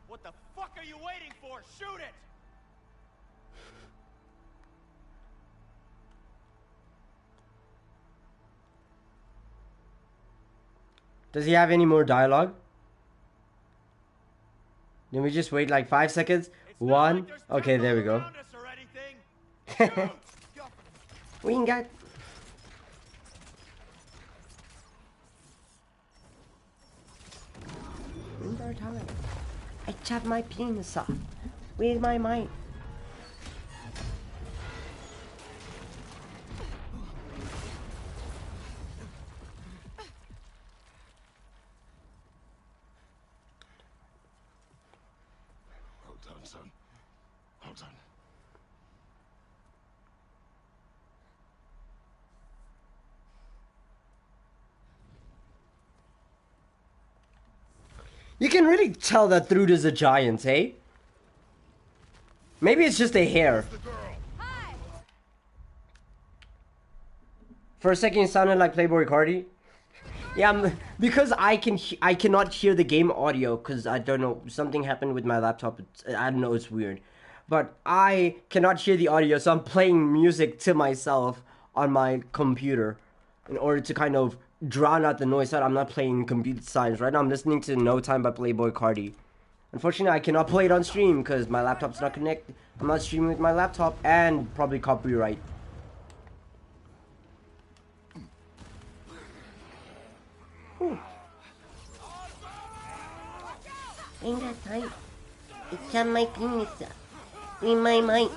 What the fuck are you waiting for? Shoot it! Does he have any more dialogue? Then we just wait like 5 seconds. One. Okay, there we go. We ain't got. When's our time? I chopped my penis off. Where's my mind? Well done, son. Well done. You can really tell that Thrud is a giant, eh? Maybe it's just a hair. Hi. For a second, it sounded like Playboy Cardi. Yeah, because I cannot hear the game audio because I don't know, something happened with my laptop. I don't know, it's weird. But I cannot hear the audio, so I'm playing music to myself on my computer in order to kind of drown out the noise. That I'm not playing computer science right now. I'm listening to No Time by Playboy Cardi. Unfortunately, I cannot play it on stream because my laptop's not connected. I'm not streaming with my laptop and probably copyright. Ain't that tight? It's on my penis. In my mind.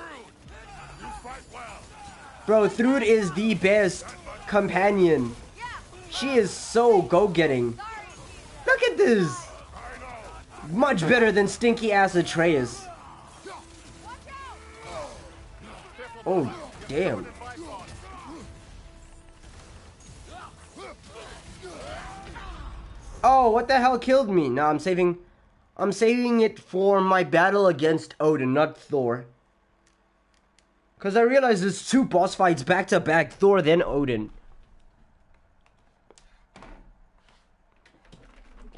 Bro, Thrud is the best companion. She is so go-getting. Look at this. Much better than stinky ass Atreus. Oh, damn. Oh, what the hell killed me? No, I'm saving it for my battle against Odin, not Thor. Because I realized there's 2 boss fights back to back, Thor then Odin.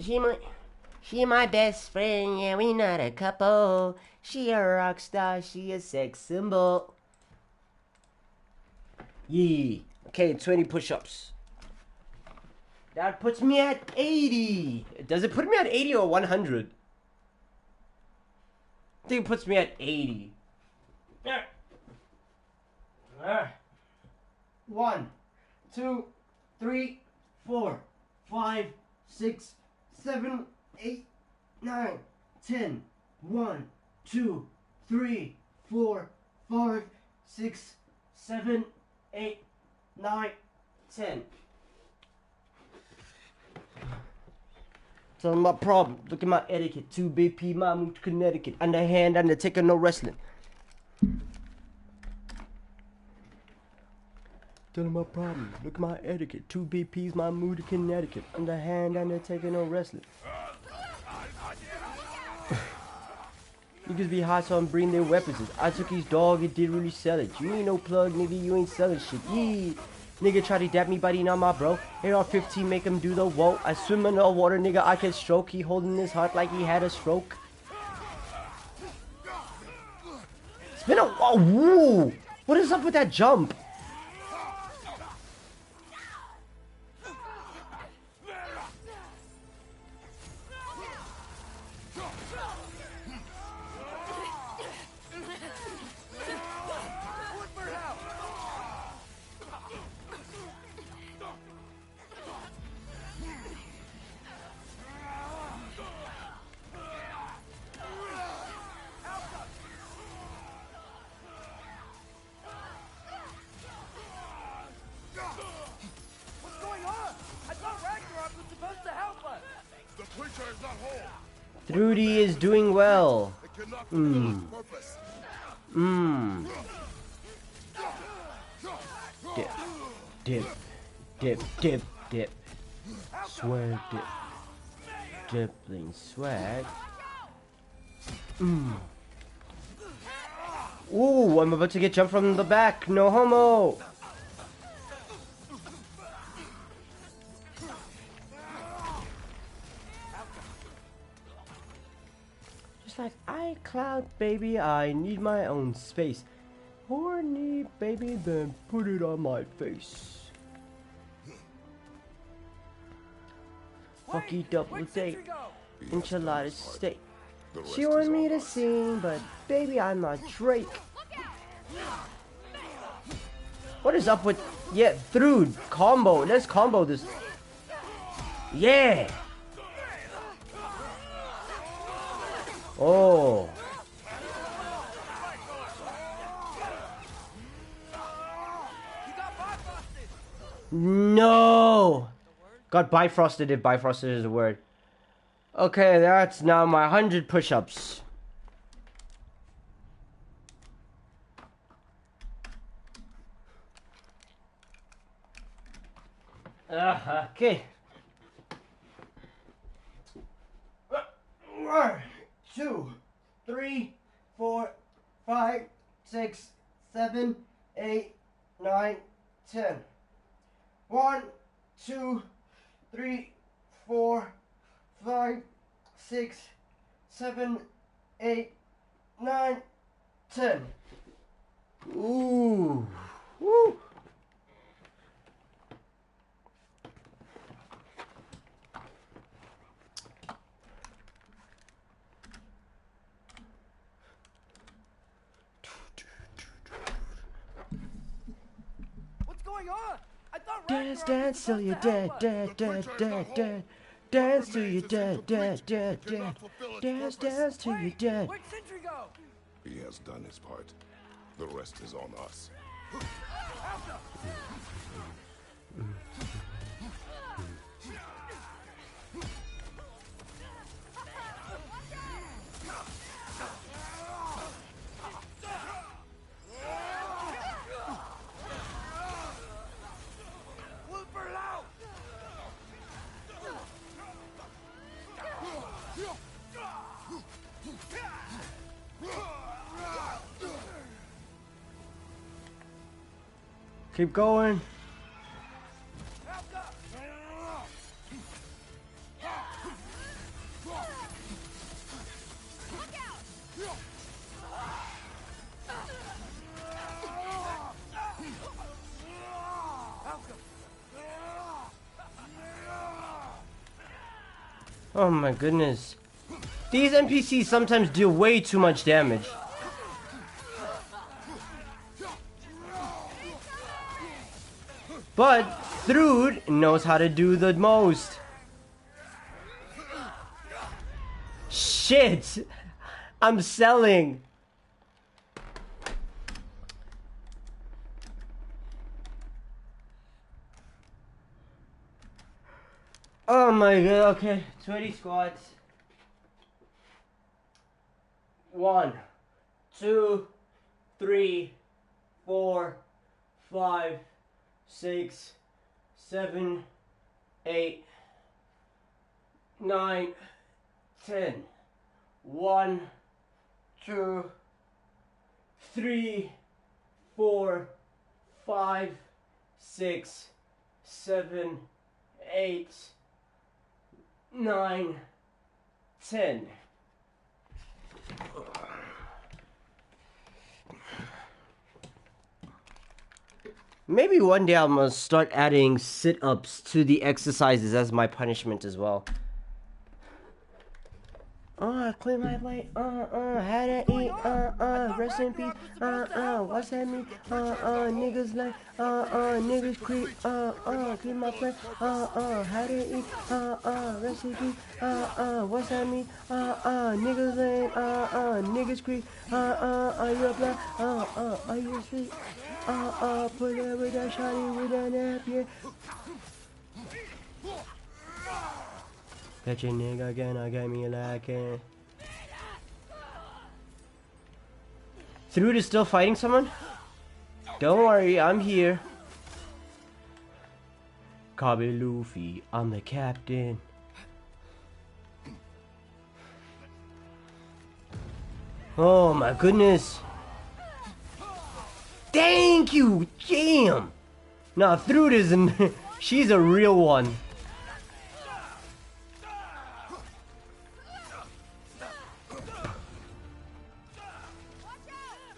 She my best friend, yeah, we not a couple. She a rock star, she a sex symbol. Yee. Okay, 20 push-ups. That puts me at 80. Does it put me at 80 or 100? I think it puts me at 80. 1, 2, 3, 4, 5, 6, 7, 8, 9, 10. 1, 2, 3, 4, 5, 6, 7, 8, 9, 10. Tell them my problem. Look at my etiquette. 2 BP, my move to Connecticut. Underhand, Undertaker, no wrestling. Tell them my problem. Look at my etiquette. 2 BP's, my move to Connecticut. Underhand, Undertaker, no wrestling. Niggas be hot, so I'm bringing their weapons. I took his dog, it did really sell it. You ain't no plug, nigga, you ain't selling shit. Yee. Nigga try to dap me, buddy, not my bro. AR-15 make him do the whoa. I swim in the water, nigga, I can stroke. He holding his heart like he had a stroke. It's been a... Oh, woo! What is up with that jump? Thrudy is doing well. Dip, dip, dip, dip, dip. Swear dip. Dippling swag. Ooh, I'm about to get jumped from the back. No homo. Just like iCloud, baby, I need my own space. Horny, baby, then put it on my face. Fucky double Where'd date. Sentry go? Enchiladas steak. The rest She is wanted me on to us. sing, but baby, I'm not Drake. What is up with through combo? Let's combo this. Yeah. Oh. You got bifrosted. No. Got bifrosted if bifrosted is a word. Okay, that's now my 100 push-ups. Okay. 1, 2, 3, 4, 5, 6, 7, 8, 9, 10. 1, 2, 3, 4, 5, 6, 7, 8, 9, 10. Ooh. Woo. What's going on? I thought Dance, Ragnarok dance was till supposed you're to help dead, us. dead, dead, dead, dead. Dance till you're dead, dead, dead, dead. Dance, dance till you're Wait, dead. where'd Sentry go? He has done his part. The rest is on us. Looper loud! Keep going. Oh my goodness. These NPCs sometimes deal way too much damage. But Thrud knows how to do the most. Shit! I'm selling. Oh my god, okay. 20 squats. 1, 2, 3, 4, 5, 6, 7, 8, 9, 10. 1, 2, 3, 4, 5, 6, 7, 8, 9, 10. Maybe one day I'm gonna start adding sit-ups to the exercises as my punishment as well. Clean my plate, had to eat, rest in peace, what's that mean, niggas like, niggas creep, clean my plate, had to eat, rest in peace, what's that mean, niggas lame, niggas creep, you're black, are you asleep, put it with that shawty with that napkin. Catch a nigga again, I got me lacking. Thrud is still fighting someone? Don't worry, I'm here. Kabe Luffy, I'm the captain. Oh my goodness. Thank you, damn. Nah, Thrud isn't. She's a real one.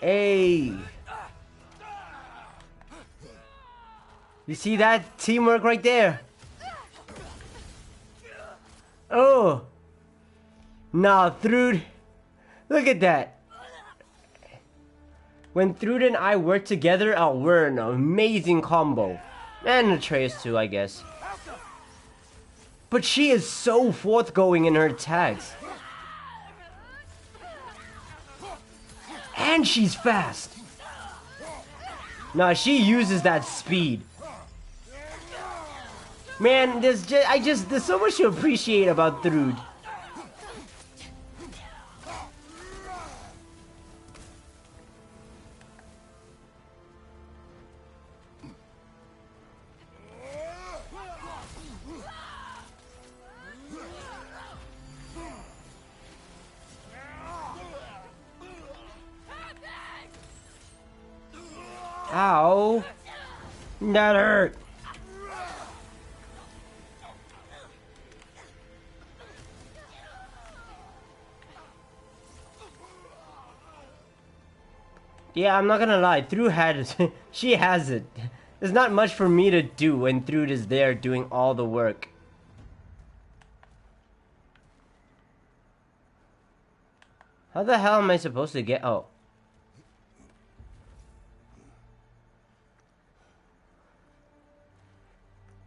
Hey. You see that teamwork right there? Oh. Nah, Thrud. Look at that. When Thrud and I work together, we're an amazing combo. And Atreus too, I guess. But she is so forthgoing in her attacks. And she's fast. Nah, she uses that speed. Man, there's so much to appreciate about Thrud. Ow. That hurt. Yeah, I'm not gonna lie. Thrud had it. She has it. There's not much for me to do when Thrud is there doing all the work. How the hell am I supposed to get... Oh.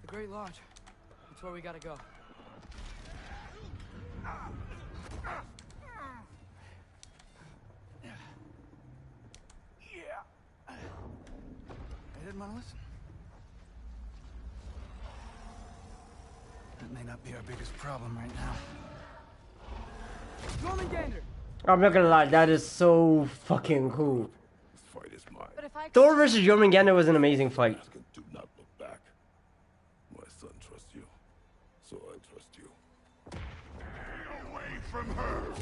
The Great Lodge. That's where we gotta go. They didn't want to listen. That may not be our biggest problem right now. Jormungandr! I'm not gonna lie, that is so fucking cool. This fight is mine. But if I Thor versus Jormungandr was an amazing fight. Do not look back. My son trusts you, so I trust you. Stay away from her!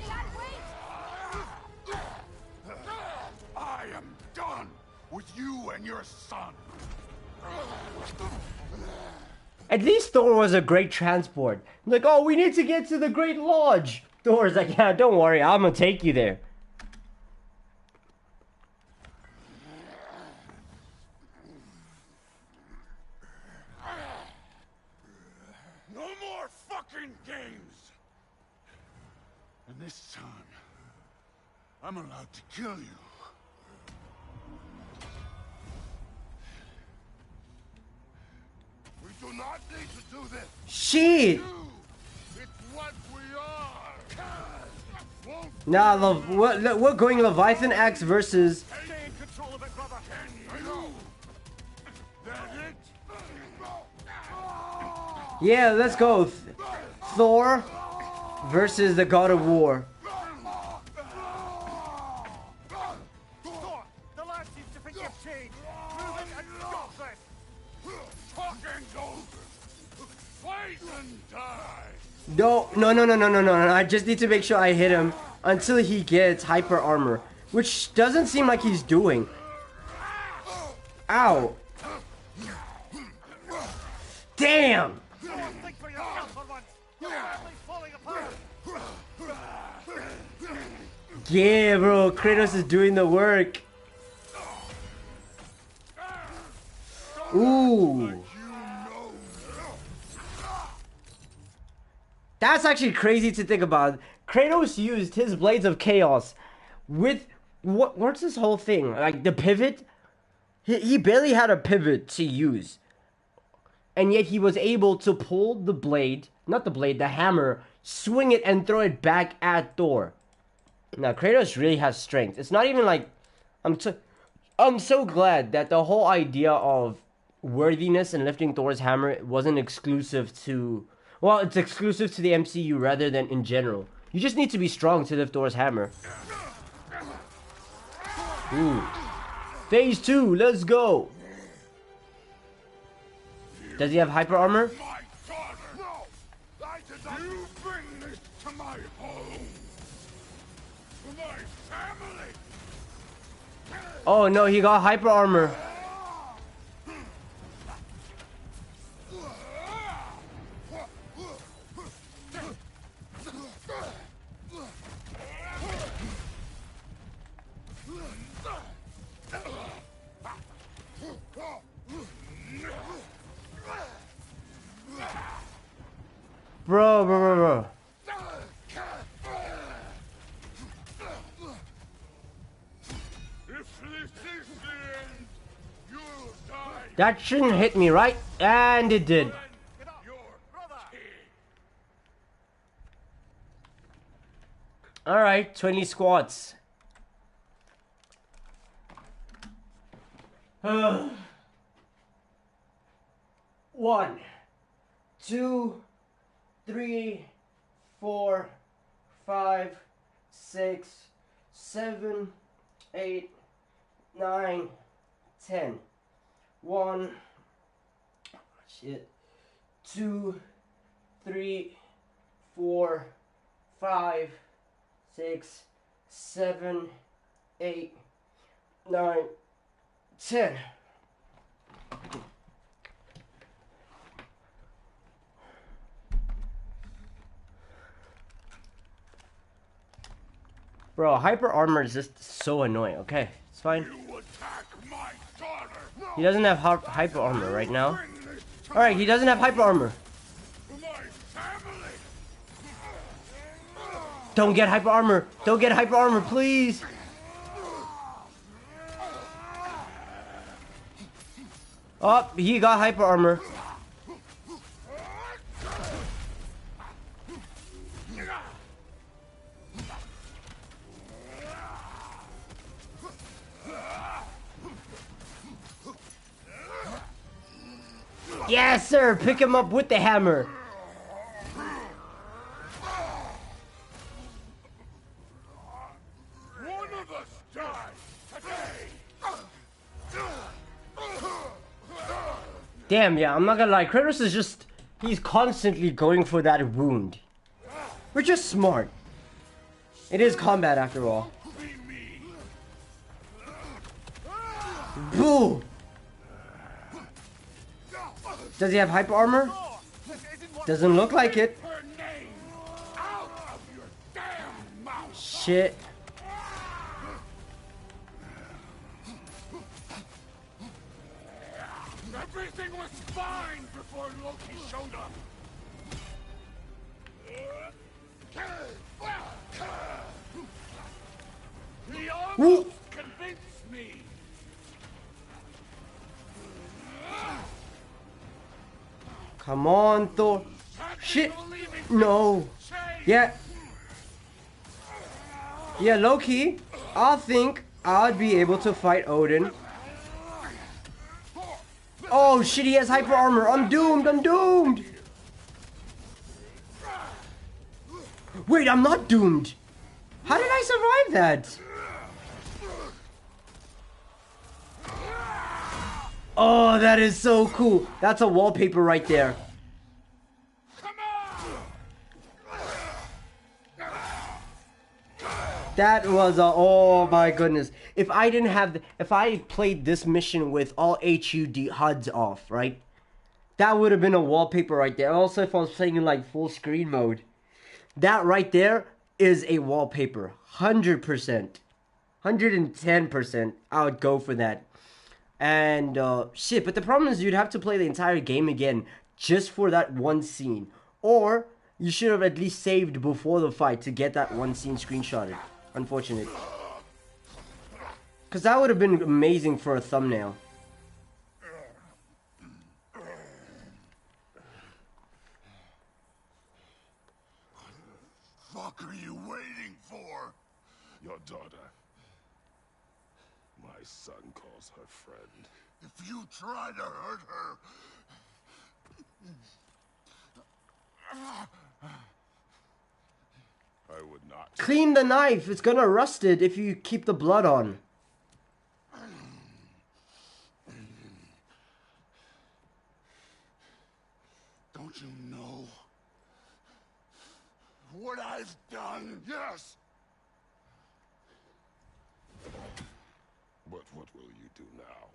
I am done with you and your son. At least Thor was a great transport. Like, oh, we need to get to the Great Lodge. Thor's like, yeah, don't worry, I'm gonna take you there. No more fucking games! And this time, I'm allowed to kill you. We do not need to do this. Shit! It's what we are. Nah, we're going Leviathan Axe versus... Stay in control of it, brother. I know. That it? Yeah, let's go. Thor versus the God of War. Thor, the lad seems to think you've changed. Move it and stop it. Talking's over. Fight and die. No. I just need to make sure I hit him until he gets hyper armor, which doesn't seem like he's doing. Ow. Damn. Think for yourself for once. You're really falling apart. Yeah, bro. Kratos is doing the work. Ooh. That's actually crazy to think about. Kratos used his Blades of Chaos with... What's this whole thing? Like, the pivot? He barely had a pivot to use. And yet he was able to pull the blade... Not the blade, the hammer. Swing it and throw it back at Thor. Now, Kratos really has strength. It's not even like... I'm so glad that the whole idea of worthiness and lifting Thor's hammer wasn't exclusive to... Well, it's exclusive to the MCU rather than in general. You just need to be strong to lift Thor's hammer. Ooh. Phase 2, let's go! Does he have hyper armor? My daughter. No. I did not. You bring this to my home. My family! Oh no, he got hyper armor. Bro. If this is the end, you'll die. That shouldn't hit me, right? And it did. Your brother. Alright, 20 squats. 1, 2, 3, 4, 5, 6, 7, 8, 9, 10. 1, shit. 2, 3, 4, 5, 6, 7, 8, 9, 10. Bro, hyper armor is just so annoying. Okay, it's fine. You attack my daughter. He doesn't have hyper armor right now. Alright, he doesn't have hyper armor. My family. Don't get hyper armor. Don't get hyper armor, please. Oh, he got hyper armor. Yes, sir. Pick him up with the hammer. One of us died today. Damn, yeah, I'm not gonna lie. Kratos is just... He's constantly going for that wound. We're just smart. It is combat after all. Be me. Boo! Does he have hyper armor? Doesn't look like it. Her name out of your damn mouth. Shit. Everything was fine before Loki showed up. He almost convinced me. Come on, Thor. Shit. No. Yeah. Yeah, Loki. I think I'd be able to fight Odin. Oh shit, he has hyper armor. I'm doomed. I'm doomed. Wait, I'm not doomed. How did I survive that? Oh, that is so cool. That's a wallpaper right there. That was a, oh my goodness. If I didn't have, if I played this mission with all HUD HUDs off, right? That would have been a wallpaper right there. Also, if I was playing in like full screen mode. That right there is a wallpaper. 100%. 110%. I would go for that. And, shit, but the problem is you'd have to play the entire game again just for that one scene. Or, you should have at least saved before the fight to get that one scene screenshotted. Unfortunate. Because that would have been amazing for a thumbnail. What the fuck are you waiting for? Your daughter. My son calls her friend. If you try to hurt her... I would not. Clean the knife. It's gonna rust it if you keep the blood on. Don't you know what I've done? Yes. But what will you do now?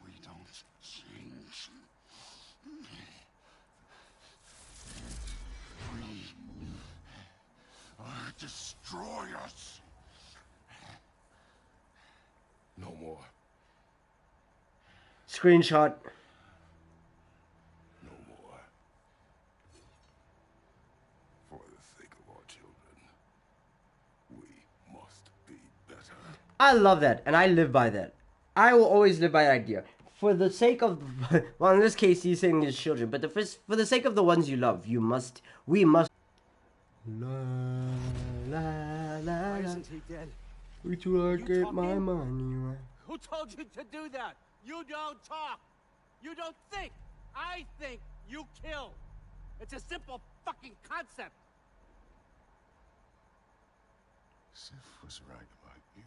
We don't change. We are destroyers. No more. Screenshot. No more. For the sake of our children, we must be better. I love that, and I live by that. I will always live by that idea. For the sake of, well, in this case, he's saying his children, but for the sake of the ones you love, we must. La, la, la, Why la. isn't he dead? Wait till I You get my talking? money right. Who told you to do that? You don't talk. You don't think. I think you kill. It's a simple fucking concept. Sif was right about you.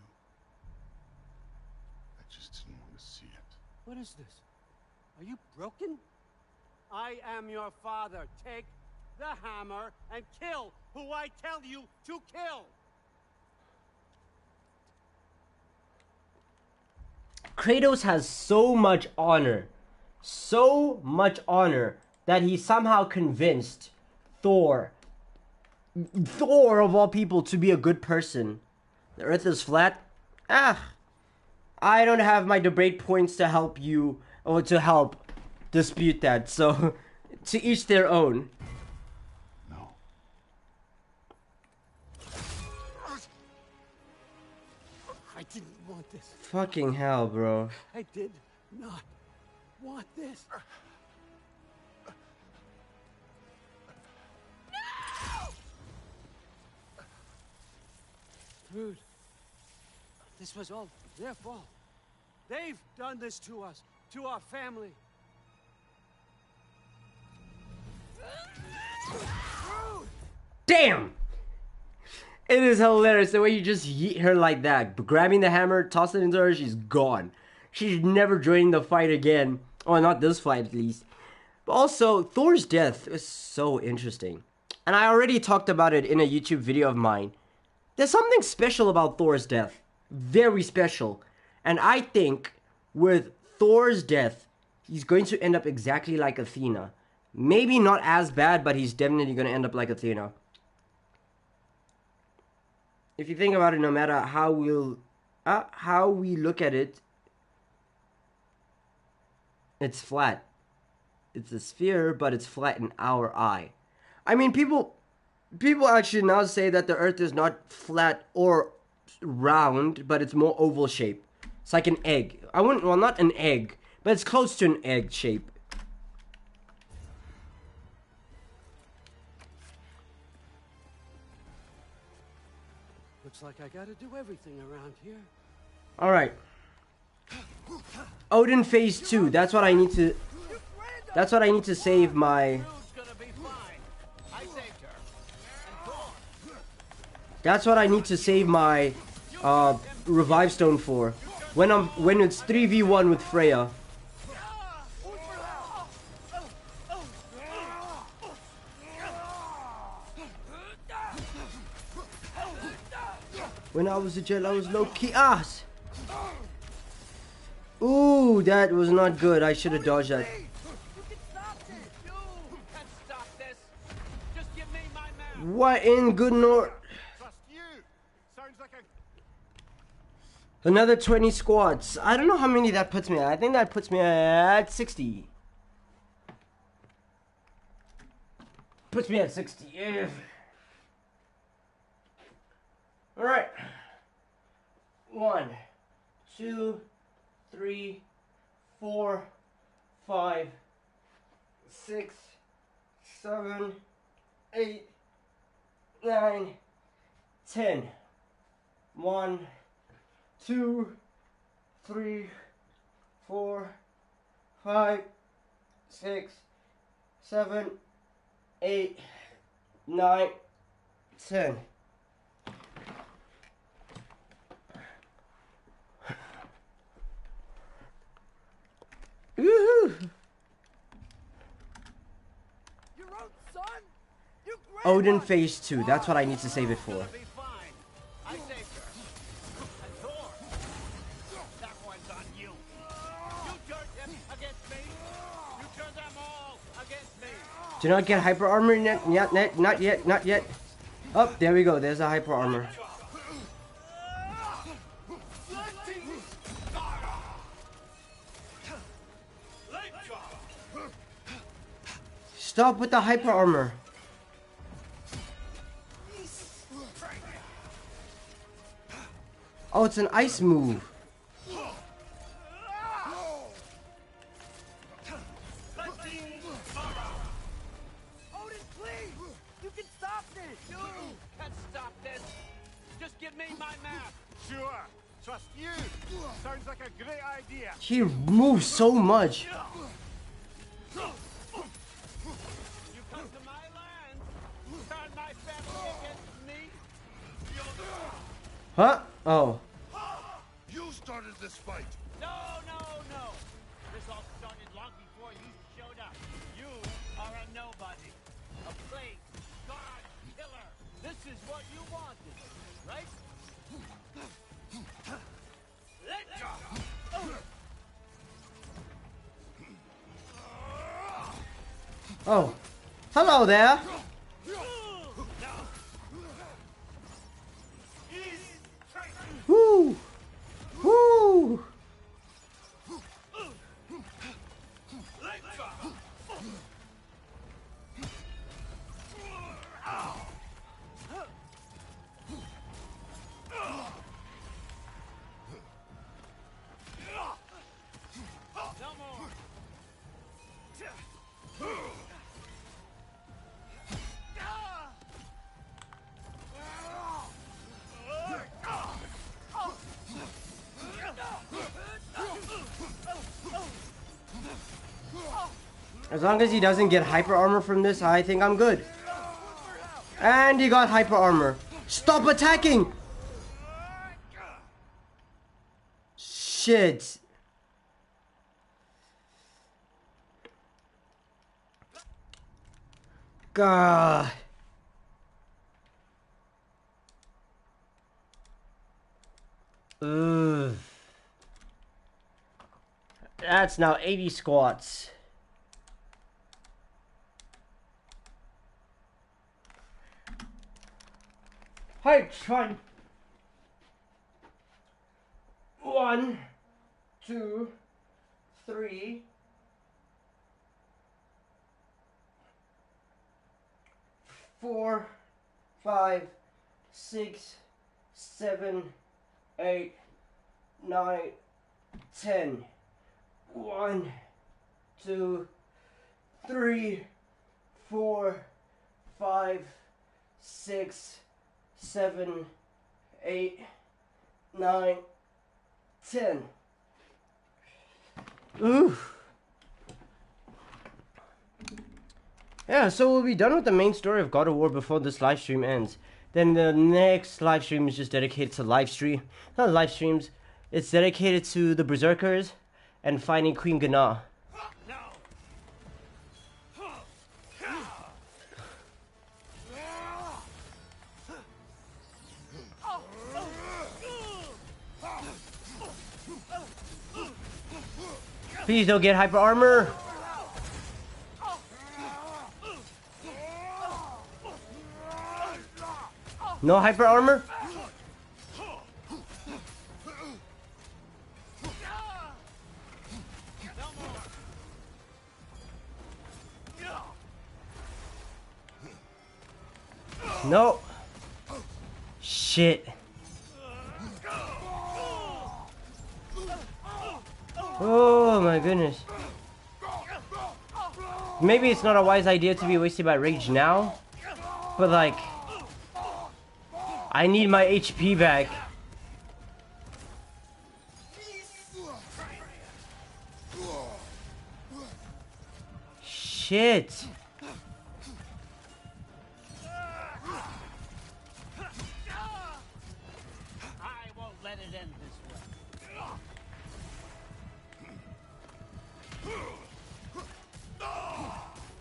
I just didn't want to see it. What is this? Are you broken? I am your father. Take the hammer and kill who I tell you to kill. Kratos has so much honor, that he somehow convinced Thor of all people, to be a good person. The earth is flat? I don't have my debate points to help you, or to help dispute that, so to each their own. No. I didn't want this. Fucking hell, bro. I did not want this. Dude, this was all their fault. They've done this to us, to our family. Damn! It is hilarious the way you just yeet her like that. Grabbing the hammer, toss it into her, she's gone. She's never joining the fight again. Oh, not this fight at least. But also, Thor's death is so interesting. And I already talked about it in a YouTube video of mine. There's something special about Thor's death. Very special. And I think with Thor's death, he's going to end up exactly like Athena. Maybe not as bad, but he's definitely going to end up like Athena. If you think about it, no matter how we look at it, it's flat. It's a sphere, but it's flat in our eye. I mean, people actually now say that the Earth is not flat or round, but it's more oval shape. It's like an egg. Well, not an egg, but it's close to an egg shape. Looks like I gotta do everything around here. All right. Odin Phase 2. That's what I need to. That's what I need to save my. Dude's gonna be fine. I saved her. And Thor. That's what I need to save my revive stone for. When it's 3v1 with Freya. When I was a jail, I was low-key ass. Ooh, that was not good. I should have dodged that. You can stop this. You can stop this. Just give me my man. What in good nor... Trust you. Sounds like a... Another 20 squads. I don't know how many that puts me at. I think that puts me at 60. Puts me at 60. Yeah. Alright. 1, 2, 3, 4, 5, 6, 7, 8, 9, 10. 1, 2, 3, 4, 5, 6, 7, 8, 9, 10. Woohoo! Your own son? You Odin Phase 2. That's what I need to save it for. Be fine. I saved Do not get hyper armor yet. Not yet. Oh, there we go. There's a hyper armor. Stop with the hyper armor. Oh, it's an ice move. Odin, please! You can stop this! You can stop this! Just give me my map! Sure. Trust you. Sounds like a great idea. He moves so much. You come to my land, turn my family against me. Huh? Oh. You started this fight. No. This all started long before you showed up. You are a nobody. A plague, god, killer. This is what you wanted, right? Let go! Oh. Hello there. Woo. Woo. No more. As long as he doesn't get hyper armor from this, I think I'm good. And he got hyper armor. Stop attacking! Shit. God. Ugh. That's now 80 squats. Hey, try. 1, 2, 3. 4, 5, 6, 7, 8, 9, 10. 1, 2, 3, 4, 5, 6, 7, 8, 9, 10. Oof. Yeah, so we'll be done with the main story of God of War before this live stream ends. Then the next live stream is just dedicated to live stream. Not live streams. It's dedicated to the Berserkers and finding Queen Gana. Please don't get hyper armor. No hyper armor? No. Shit. Oh my goodness. Maybe it's not a wise idea to be wasted by rage now, but like, I need my HP back. Shit. I won't let it end this way.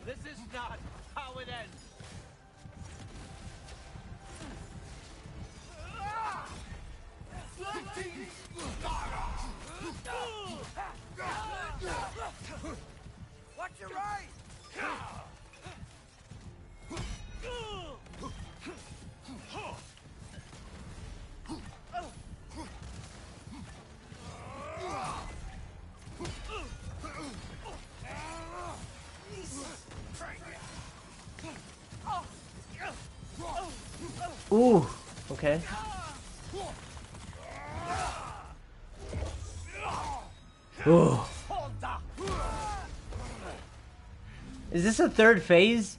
This is not how it ends. Watch your right! Ooh, okay. Ooh. Is this a third phase?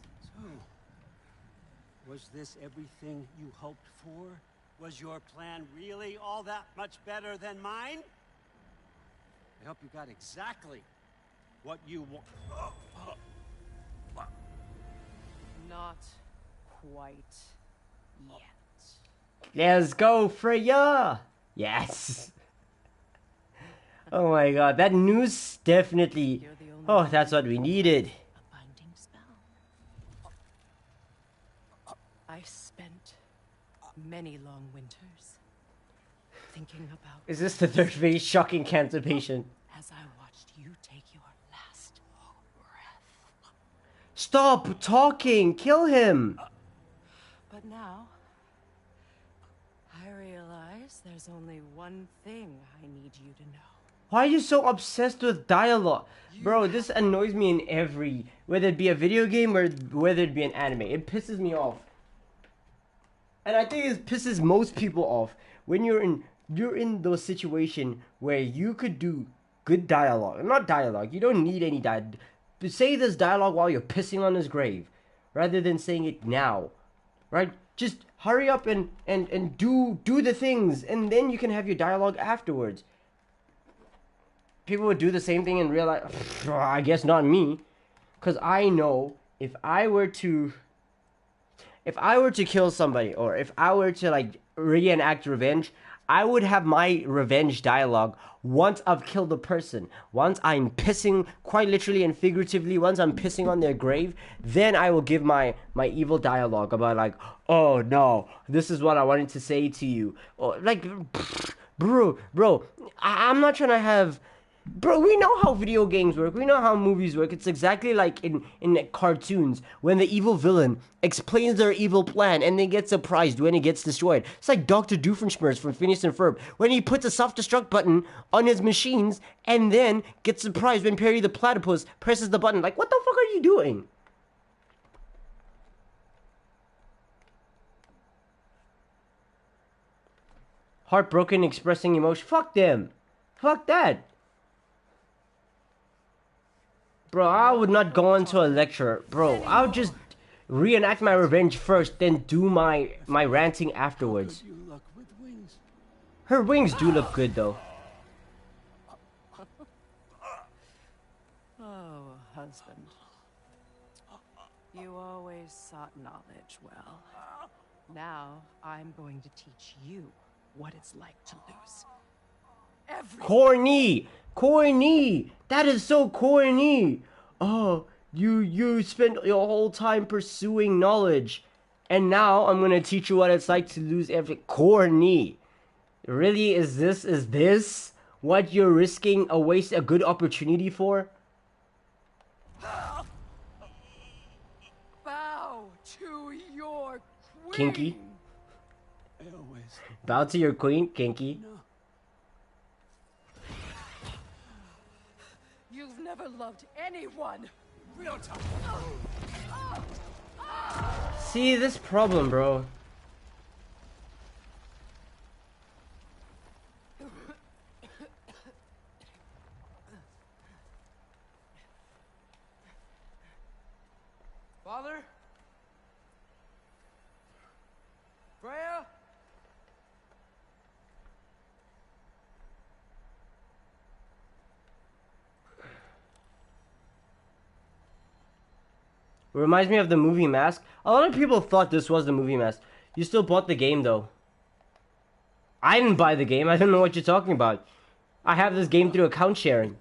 Was this everything you hoped for? Was your plan really all that much better than mine? I hope you got exactly what you want. Not quite yet. Let's go, Freya! Yes! Oh my god, that news definitely... Oh, that's what we needed. A binding spell. I spent many long winters thinking about Is this the third phase shocking cancer patient? as I watched you take your last breath. Stop talking! Kill him! But now, I realize there's only one thing I need you to know. Why are you so obsessed with dialogue? Bro, this annoys me in every... Whether it be a video game or whether it be an anime. It pisses me off. And I think it pisses most people off. When you're in those situations where you could do good dialogue. Not dialogue. You don't need any dialogue. Say this dialogue while you're pissing on his grave. Rather than saying it now. Right? Just hurry up and do the things. And then you can have your dialogue afterwards. People would do the same thing in real life. I guess not me. Because I know if I were to kill somebody, or if I were to like reenact revenge, I would have my revenge dialogue once I've killed the person. Once I'm pissing, quite literally and figuratively, once I'm pissing on their grave, then I will give my evil dialogue about like, oh no, this is what I wanted to say to you. Or like, bro, I'm not trying to have... Bro, we know how video games work. We know how movies work. It's exactly like in cartoons when the evil villain explains their evil plan and then gets surprised when it gets destroyed. It's like Dr. Doofenshmirtz from Phineas and Ferb when he puts a self-destruct button on his machines and then gets surprised when Perry the Platypus presses the button. Like, what the fuck are you doing? Heartbroken, expressing emotion. Fuck them. Fuck that. Bro, I would not go into a lecture. Bro, I would just reenact my revenge first, then do my ranting afterwards. You look with wings. Her wings do look good, though. Oh, husband. You always sought knowledge well. Now, I'm going to teach you what it's like to lose. Corny! Corny! That is so corny! Oh, you spent your whole time pursuing knowledge. And now I'm gonna teach you what it's like to lose everything. Corny! Really, is this what you're risking a good opportunity for? Bow to your queen. Kinky? I always Bow to your queen, Kinky. know. You've never loved anyone. Real time. See, this problem, bro. Father? Freya? It reminds me of the movie Mask. A lot of people thought this was the movie Mask. You still bought the game, though. I didn't buy the game. I don't know what you're talking about. I have this game through account sharing.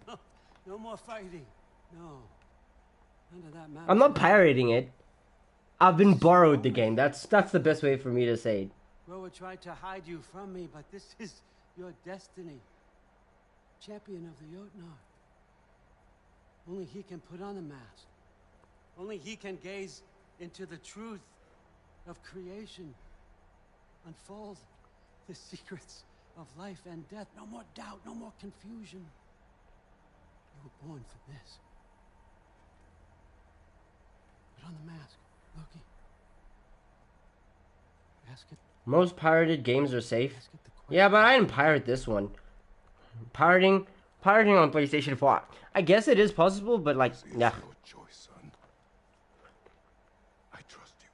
No more fighting. No. None of that matters. I'm not pirating it. I've been borrowed the game. That's the best way for me to say it. Roa tried to hide you from me, but this is your destiny. Champion of the Jotnar. Only he can put on the mask. Only he can gaze into the truth of creation. Unfold the secrets of life and death. No more doubt, no more confusion. You were born for this. Put on the mask, Loki. Ask it. Most pirated games are safe. Ask it the question. Yeah, but I didn't pirate this one. Pirating on PlayStation 4. I guess it is possible, but like, yeah. It's your choice, son. I trust you.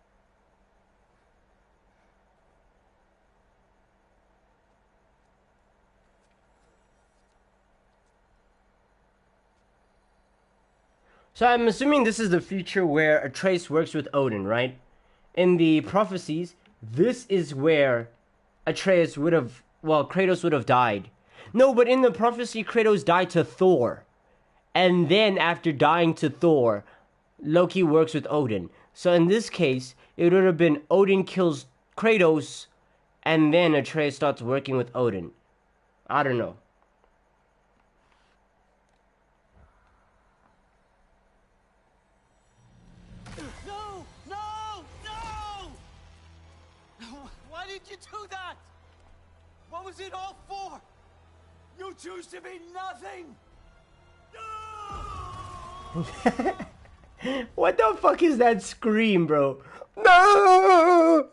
So I'm assuming this is the future where Atreus works with Odin, right? In the prophecies, this is where Atreus would have, well, Kratos would have died. No, but in the prophecy, Kratos died to Thor. And then after dying to Thor, Loki works with Odin. So in this case, it would have been Odin kills Kratos, and then Atreus starts working with Odin. I don't know. No! No! No! Why did you do that? What was it all for? You choose to be nothing! What the fuck is that scream, bro? No!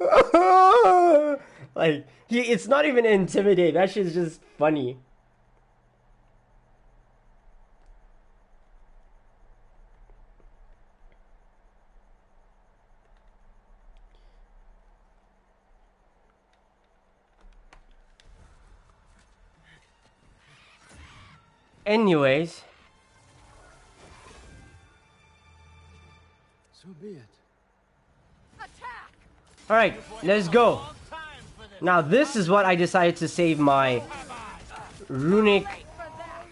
Like, it's not even intimidating. That shit's just funny. Anyways, So be it. Attack! all right, let's go. Long time for this. Now this is what I decided to save my runic. Wait for that!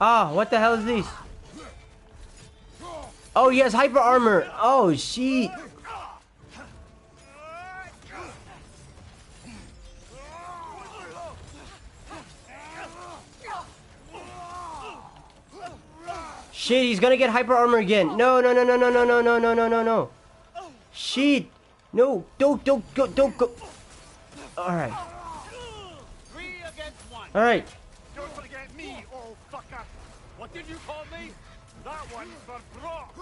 Ah, what the hell is this? Oh, he has hyper armor. Oh, shit. Shit, he's gonna get hyper armor again. No, no, no, no, no, no, no, no, no, no, no, no. Shit. No, don't go. Alright. 3 against 1. Alright. Don't forget me, old fucker. What did you call me? That one's for Brock.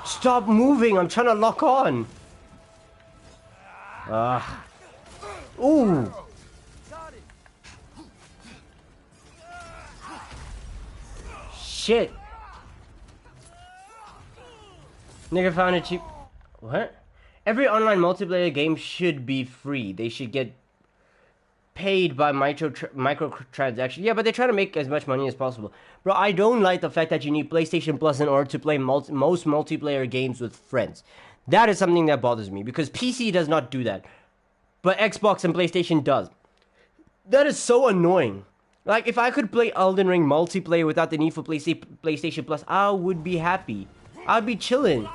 Stop moving. I'm trying to lock on. Ah. Ooh. Got it. Shit. Nigga found it cheap. What? Every online multiplayer game should be free. They should get paid by microtransactions. Yeah, but they try to make as much money as possible. Bro, I don't like the fact that you need PlayStation Plus in order to play most multiplayer games with friends. That is something that bothers me, because PC does not do that. But Xbox and PlayStation does. That is so annoying. Like, if I could play Elden Ring multiplayer without the need for PlayStation Plus, I would be happy. I'd be chilling.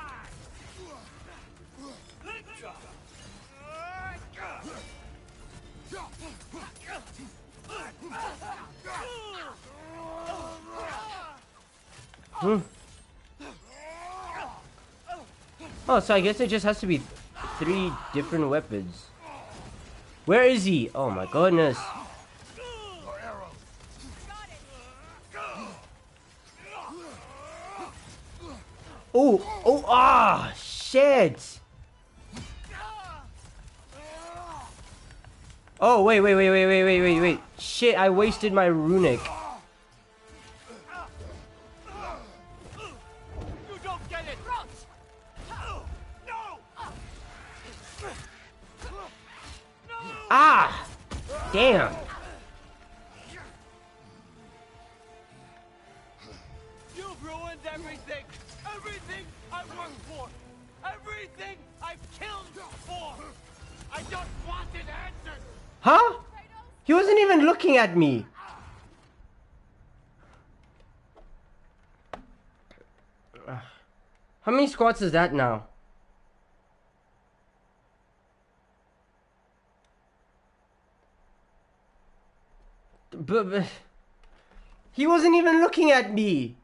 Oh, so I guess it just has to be 3 different weapons. Where is he? Oh my goodness. Oh, shit. Oh, wait. Shit, I wasted my runic. You don't get it. No. Ah! Damn. You've ruined everything. Everything I worked for. Everything I've killed for. I just wanted answers. Huh? He wasn't even looking at me. How many squats is that now? But He wasn't even looking at me.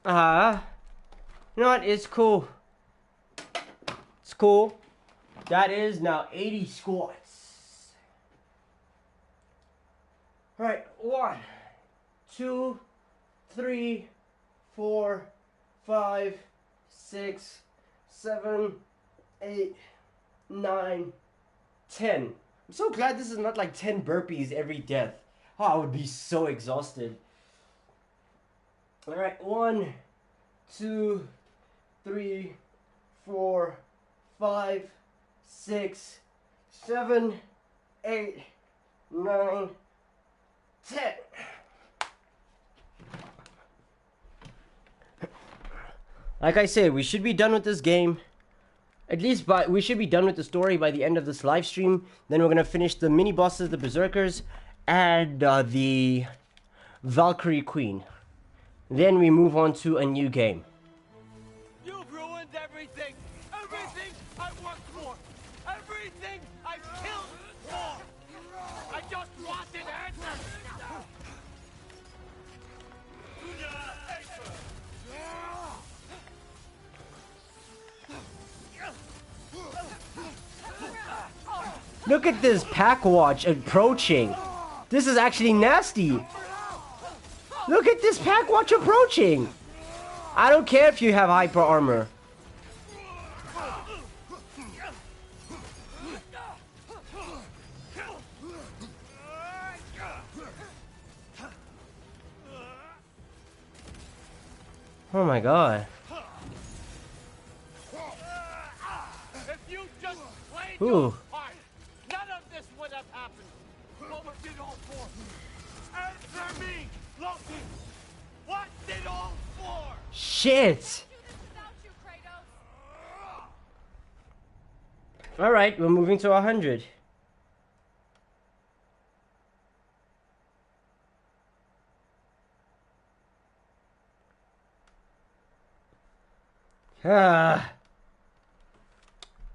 You know what? It's cool. It's cool. That is now 80 squats. Alright, 1, 2, 3, 4, 5, 6, 7, 8, 9, 10. I'm so glad this is not like 10 burpees every death. Oh, I would be so exhausted. Alright, 1, 2, 3, 4, 5, 6, 7, 8, 9, 10. Like I said, we should be done with this game. At least we should be done with the story by the end of this live stream. Then we're going to finish the mini bosses, the Berserkers, and the Valkyrie Queen. Then we move on to a new game. You've ruined everything! Everything I worked for! Everything I killed for! I just wanted answers! Look at this pack watch approaching. This is actually nasty. Look at this pack watch approaching. I don't care if you have hyper armor. Oh my god. If you just played Ooh. your part, none of this would have happened. What was it all for? Answer me, Loki! What did all for? Shit. Do this without you, Kratos. Alright, we're moving to 100.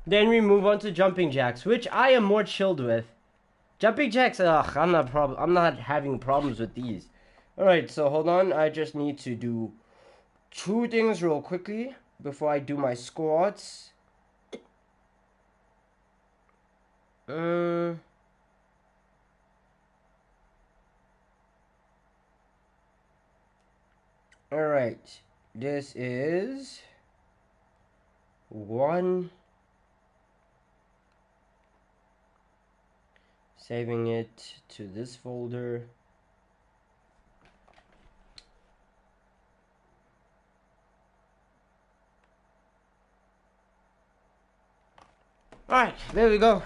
Then we move on to jumping jacks, which I am more chilled with. Jumping jacks, I'm not having problems with these. Alright, so hold on, I just need to do 2 things real quickly before I do my squats. Alright, this is 1. Saving it to this folder. Alright, there we go.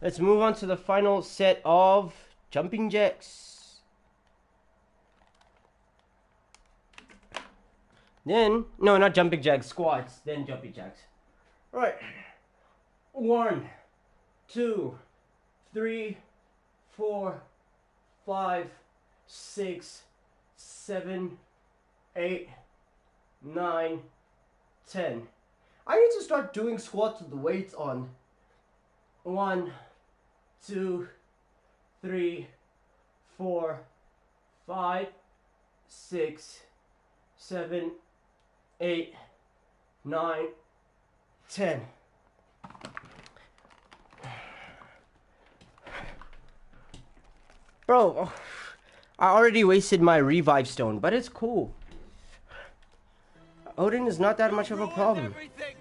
Let's move on to the final set of jumping jacks. Then, no, not jumping jacks, squats, then jumping jacks. Alright. 1, 2, 3, 4, 5, 6, 7, 8, 9, 10. I need to start doing squats with the weights on. 1, 2, 3, 4, 5, 6, 7, 8, 9, 10. Bro, I already wasted my revive stone, but it's cool. Odin is not that much of a problem. Everything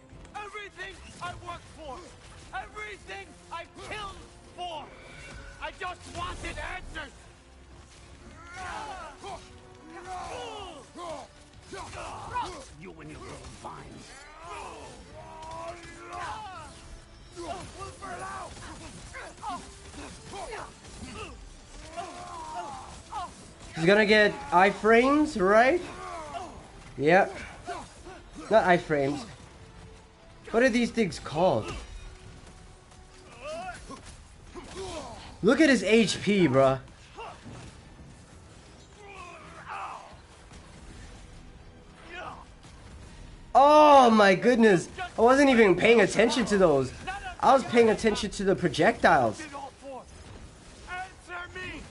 I worked for, everything I killed for. I just wanted answers. You and your little vines. He's gonna get iframes, right? Yep. Not iframes. What are these things called? Look at his HP, bruh. Oh my goodness. I wasn't even paying attention to those. I was paying attention to the projectiles. Answer me,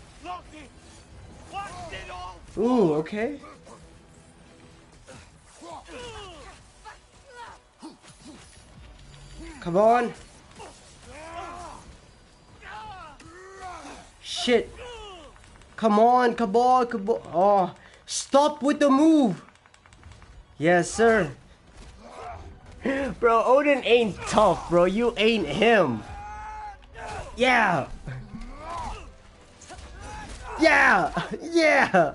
Ooh, okay. Come on. Shit. Come on, come on, come on. Oh, stop with the move. Yes, sir. Bro, Odin ain't tough, bro. You ain't him. Yeah. Yeah. Yeah.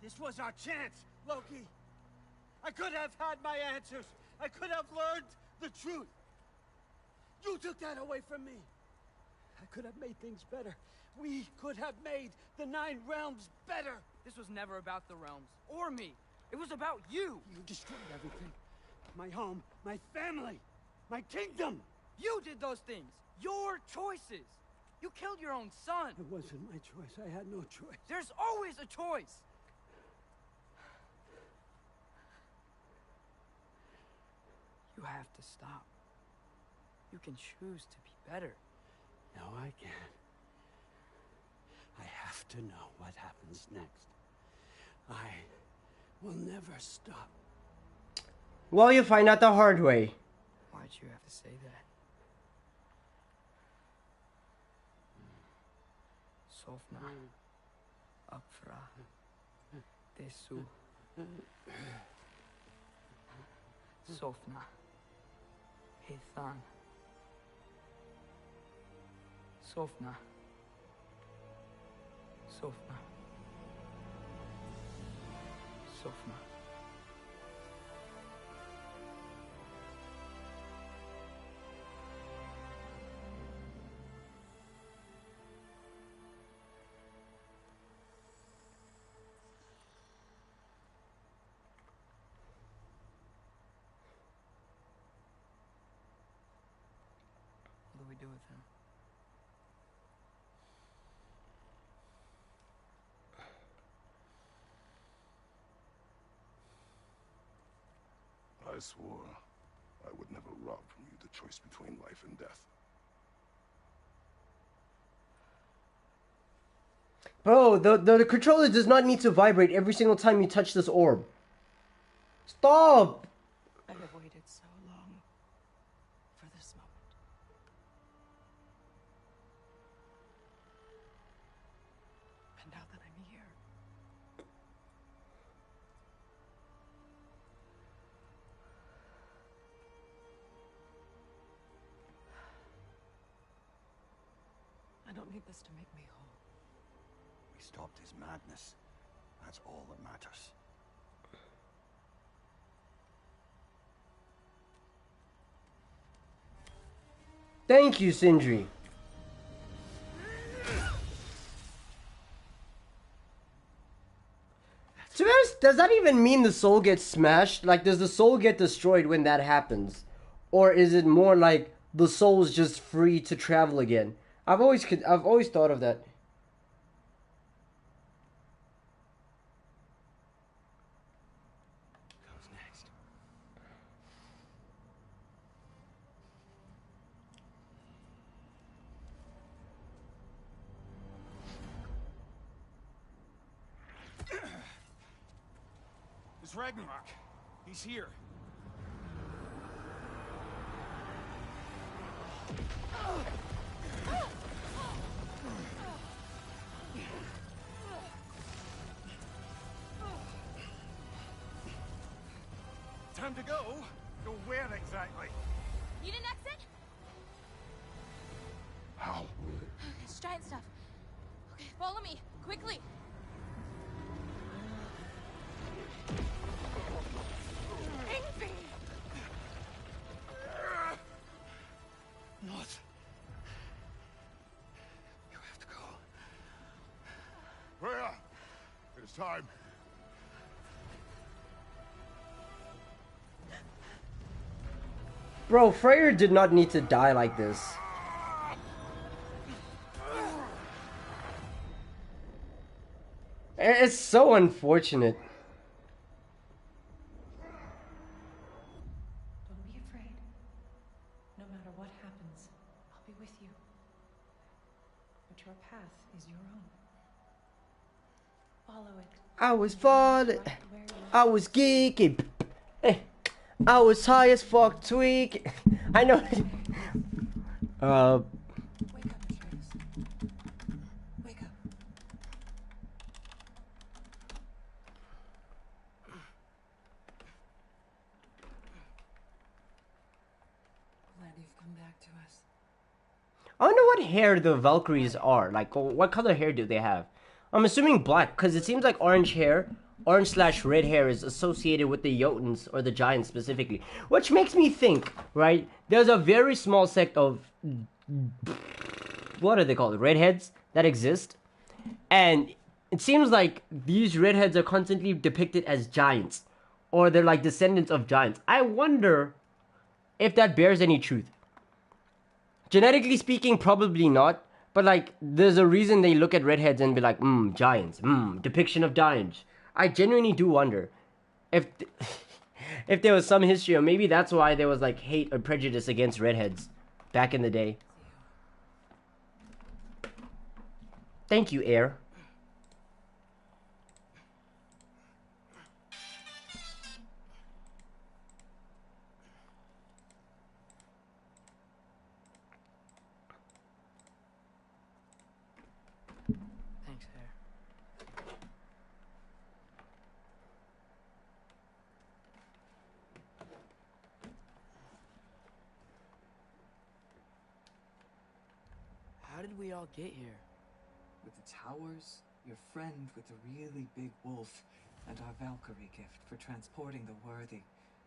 This was our chance, Loki. I could have had my answers. I could have learned the truth. You took that away from me. I could have made things better. We could have made the 9 realms better. This was never about the realms, or me. It was about you. You destroyed everything. My home, my family, my kingdom. You did those things. Your choices. You killed your own son. It wasn't my choice. I had no choice. There's always a choice. You have to stop. You can choose to be better. No, I can't. I have to know what happens next. I will never stop. Well, you find out the hard way. Why'd you have to say that? Sofna. Apfra. Desu. Sofna. Hithan. Sofna. Sofna. Sofna. What do we do with him? I swore I would never rob from you the choice between life and death. Bro, the controller does not need to vibrate every single time you touch this orb. Stop! I have waited so long for this moment. And now that I'm here, I don't need this to make me whole. We stopped his madness. That's all that matters. Thank you, Sindri. To be honest, does that even mean the soul gets smashed? Like, does the soul get destroyed when that happens? Or is it more like the soul is just free to travel again? I've always thought of that. Who's next? It's Ragnarok. He's here. Time to go. Go where exactly? Need an exit? How? It's giant stuff. Okay, follow me, quickly. Ingvi! Not. You have to go. Freya! It is time. Bro, Freyr did not need to die like this. It's so unfortunate. don't be afraid. No matter what happens, I was falling. I was geeking. I was high as fuck tweaking. I know. Wake up, Atreus. Wake up. Glad you've come back to us. I wonder what hair the Valkyries are. Like, what color hair do they have? I'm assuming black, because it seems like orange hair, orange/red hair is associated with the Jotuns, or the Giants specifically. Which makes me think, right? There's a very small sect of, what are they called? Redheads that exist. And it seems like these redheads are constantly depicted as giants. Or they're like descendants of giants. I wonder if that bears any truth. Genetically speaking, probably not. But like, there's a reason they look at redheads and be like, giants, depiction of giants. I genuinely do wonder if if there was some history, or maybe that's why there was like hate or prejudice against redheads back in the day. Thank you, Air. Thanks, Air. How did we all get here? With the towers, your friend with the really big wolf, and our Valkyrie gift for transporting the worthy,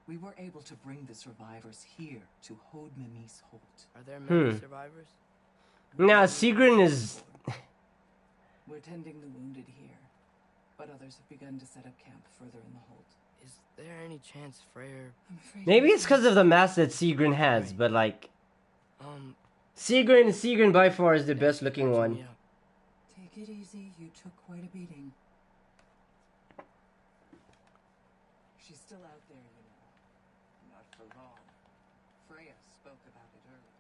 we were able to bring the survivors here to Hod Mimis Holt. Are there many survivors? Now, Sigrun is... We're tending the wounded here, but others have begun to set up camp further in the Holt. Is there any chance Freyr... I'm afraid Maybe it's because of the mask that Sigrun has, but like... Sigrun by far is the best looking one. Yeah. Take it easy, you took quite a beating. She's still out there, you know. Not for long. Freya spoke about it earlier.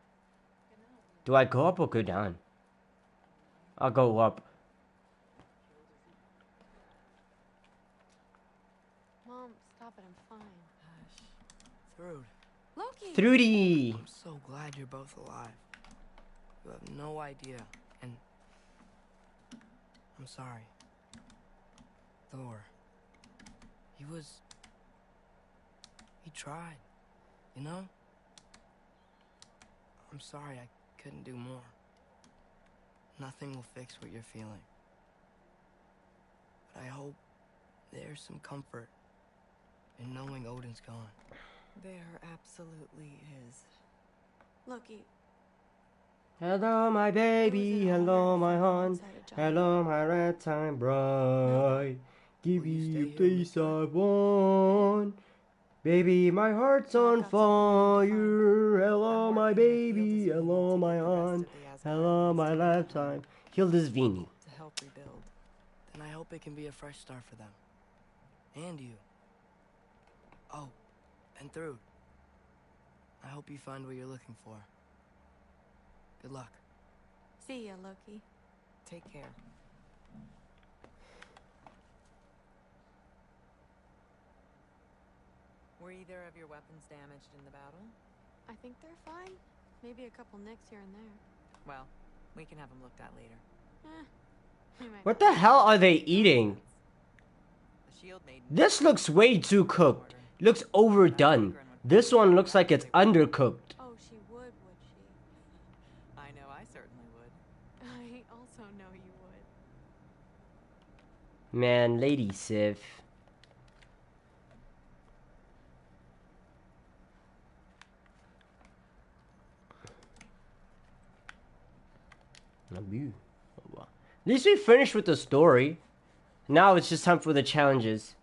Do I go up or go down? I'll go up. Mom, stop it. I'm fine. Thrud, Loki! Thrudy! I'm so glad you're both alive. You have no idea, and... I'm sorry. Thor. He tried, you know? I'm sorry I couldn't do more. Nothing will fix what you're feeling. But I hope there's some comfort in knowing Odin's gone. There absolutely is. Loki, Hello, my baby. Hello, my hon. Hello, my red time bride. Give me the place I want. Baby, my heart's on fire. Hello, my baby. Hello, my hon. Hello, my lifetime. Heal this Vini. To help rebuild. Then I hope it can be a fresh start for them. And you. Oh, and Thrud. I hope you find what you're looking for. Good luck. see ya, Loki. Take care. Were either of your weapons damaged in the battle? I think they're fine. Maybe a couple nicks here and there. Well, we can have them looked at later. What the hell are they eating? The shield maiden. This looks way too cooked. Looks overdone. This one looks like it's undercooked. Oh, she would she? I know I certainly would. I also know you would. Man, Lady Sif. At least we finished with the story. Now it's just time for the challenges.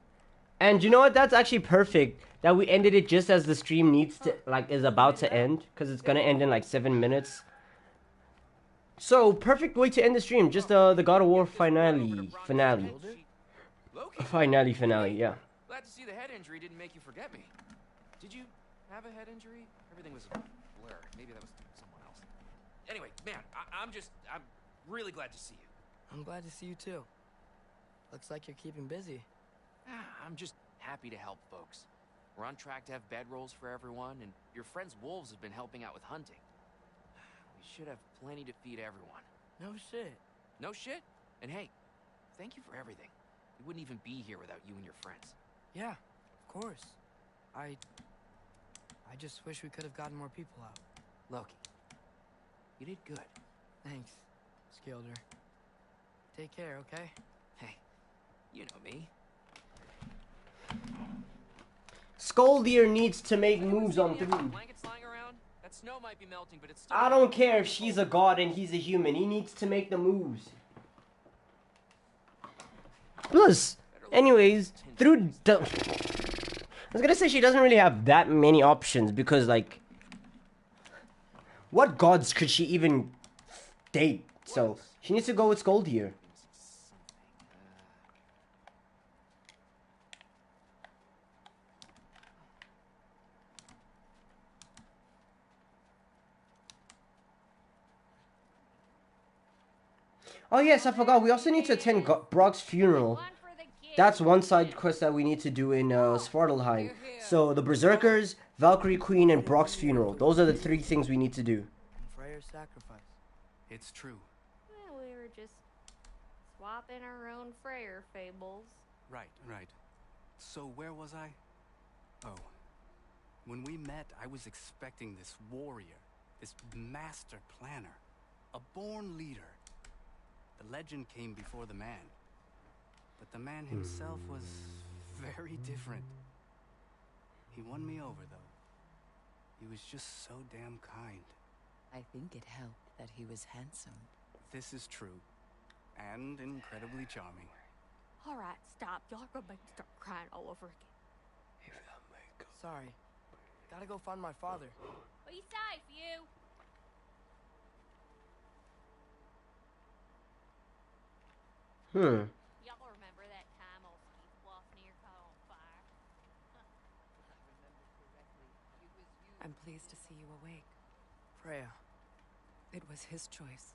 And you know what? That's actually perfect that we ended it just as the stream needs to, like, is about to end. Because it's gonna end in like 7 minutes. So, perfect way to end the stream. Just the God of War finale, yeah. Glad to see the head injury didn't make you forget me. Did you have a head injury? Everything was a blur. Maybe that was someone else. Anyway, man, I'm really glad to see you. I'm glad to see you too. Looks like you're keeping busy. I'm just happy to help folks. We're on track to have bedrolls for everyone, and your friend's wolves have been helping out with hunting. We should have plenty to feed everyone. No shit. No shit? And hey, thank you for everything. We wouldn't even be here without you and your friends. Yeah, of course. I just wish we could have gotten more people out. Loki, you did good. Thanks, Skilder. Take care, okay? Hey, you know me. Skoldir needs to make moves on 3. Blankets lying around? That snow might be melting, but it's still... I don't care if she's a god and he's a human. He needs to make the moves. Plus, anyways, through the... I was gonna say she doesn't really have that many options because, like... What gods could she even date? So, she needs to go with Skoldir. Oh yes, I forgot. We also need to attend Brock's funeral. That's one side quest that we need to do in Svartalheim. So the Berserkers, Valkyrie Queen, and Brock's funeral. Those are the 3 things we need to do. And Freyr's sacrifice. It's true. Well, we were just swapping our own Freyr fables. Right. So where was I? Oh. When we met, I was expecting this warrior, this master planner, a born leader. The legend came before the man. But the man himself was very different. He won me over, though. He was just so damn kind. I think it helped that he was handsome. This is true. And incredibly charming. All right, stop. Y'all are gonna make me start crying all over again. Sorry. Gotta go find my father. Be safe, you. Y'all remember that time old Steve Bluff near caught on fire? I'm pleased to see you awake. Freya. It was his choice.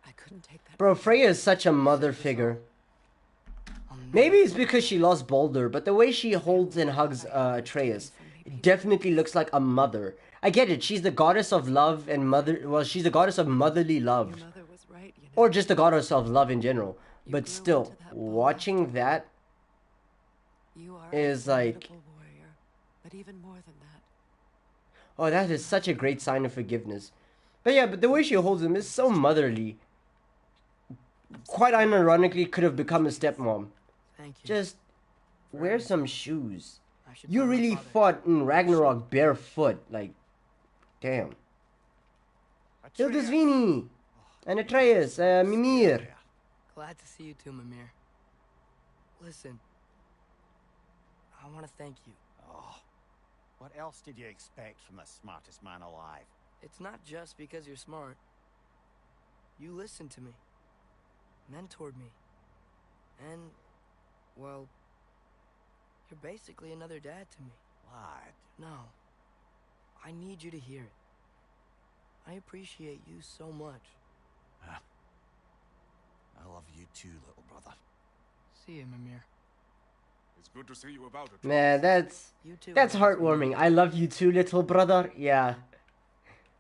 I couldn't take that. Bro, Freya is such a mother figure. Maybe it's because she lost Baldur, but the way she holds and hugs Atreus, it definitely looks like a mother. I get it, she's the goddess of love and mother... Well, she's the goddess of motherly love. Your mother was right, you know. Or just the goddess of love in general. You But grew still, into that watching that You are is a like... formidable warrior, but even more than that. Oh, that is such a great sign of forgiveness. But yeah, but the way she holds him is so motherly. Quite unironically, could have become a stepmom. Thank you. Just wear some shoes. I should You find my really father. fought in Ragnarok barefoot. Like, damn. Hildisvini! And Atreus, Mimir. Glad to see you too, Mimir. Listen. I want to thank you. Oh, what else did you expect from the smartest man alive? It's not just because you're smart. You listened to me. Mentored me. And, well, you're basically another dad to me. Lad. No. I need you to hear it. I appreciate you so much. I love you too, little brother. See you, Mimir. It's good to see you about it. Man, that's You too. heartwarming. I love you too, little brother. Yeah.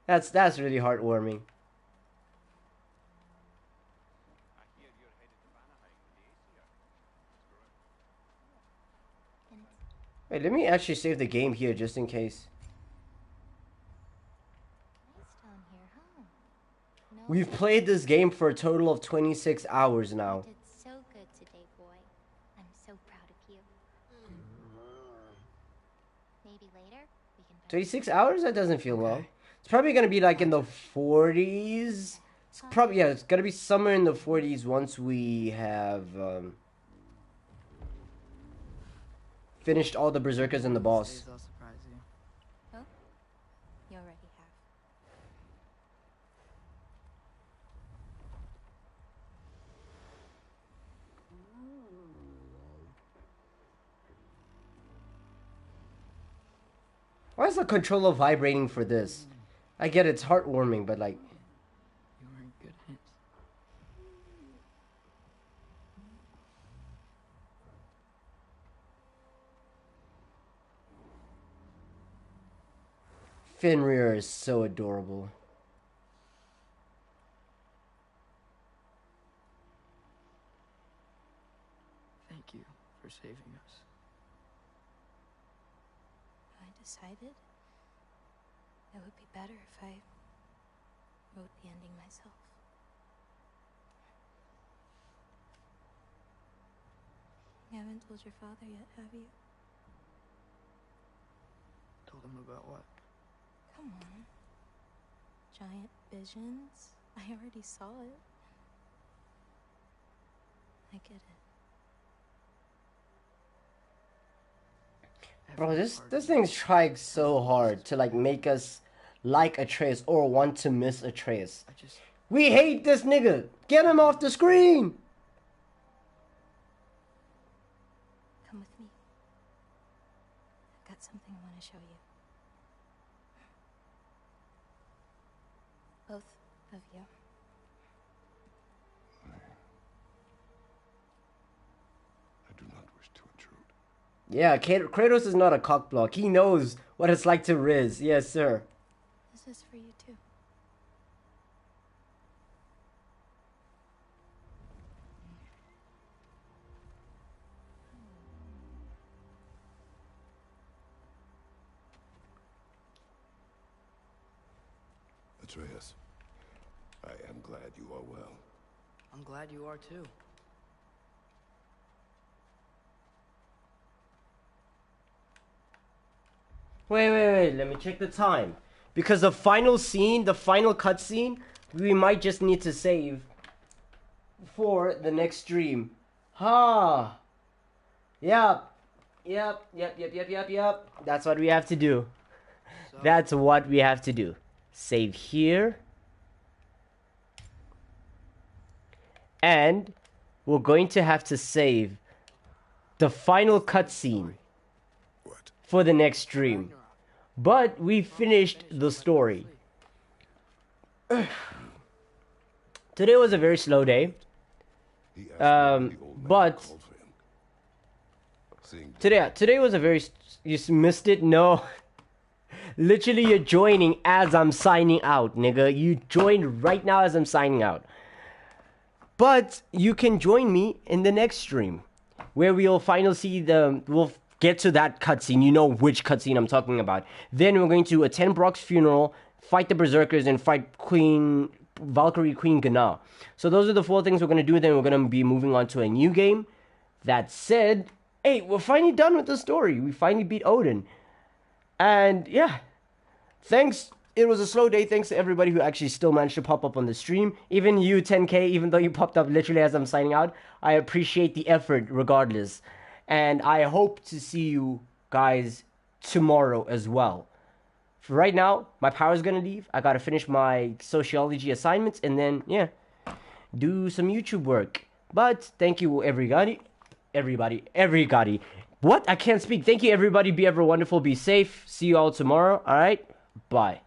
That's really heartwarming. I hear you're headed to Vanaheim with the Aesir. Wait, let me actually save the game here just in case. Nice down here, huh? No, We've played this game for a total of 26 hours now. you did so good today, boy. I'm so proud of you. Maybe later we can. 26 hours? That doesn't feel well. It's probably gonna be like in the 40s. It's probably, yeah, it's gonna be somewhere in the 40s once we have finished all the berserkers and the boss. Days I'll surprise you. Oh, you already have. Why is the controller vibrating for this? I get it's heartwarming, but like, You were in good hands. Fenrir is so adorable. Thank you for saving us. I decided it would be better if I wrote the ending myself. You haven't told your father yet, have you? Told him about what? Come on. Giant visions? I already saw it. I get it. Bro, this thing's trying so hard to like make us like Atreus or want to miss Atreus. We hate this nigga. Get him off the screen. Come with me. I've got something I want to show you. Both of you. I do not wish to intrude. Yeah, Kratos is not a cockblock. He knows what it's like to Riz. Yes, sir. This is for you too. Atreus, I am glad you are well. I'm glad you are too. Wait. Let me check the time. Because the final scene, the final cutscene, we might just need to save for the next stream. Ha! Yep. That's what we have to do. That's what we have to do. Save here. And we're going to have to save the final cutscene for the next stream. But we finished the story. Today was a very slow day. But today was a very... You missed it? No. Literally, you're joining as I'm signing out, nigga. You joined right now as I'm signing out. But you can join me in the next stream, where we'll finally see we'll get to that cutscene. You know which cutscene I'm talking about. Then we're going to attend Brock's funeral, fight the Berserkers, and fight Valkyrie Queen Gná. So those are the 4 things we're going to do. Then we're going to be moving on to a new game. That said, hey, we're finally done with the story. We finally beat Odin. And yeah, thanks. It was a slow day. Thanks to everybody who actually still managed to pop up on the stream. Even you, 10K, even though you popped up literally as I'm signing out. I appreciate the effort regardless. And I hope to see you guys tomorrow as well. For right now, my power's gonna leave. I gotta finish my sociology assignments and then, yeah, do some YouTube work. But thank you, everybody. What? I can't speak. Thank you, everybody. Be ever wonderful. Be safe. See you all tomorrow. All right? Bye.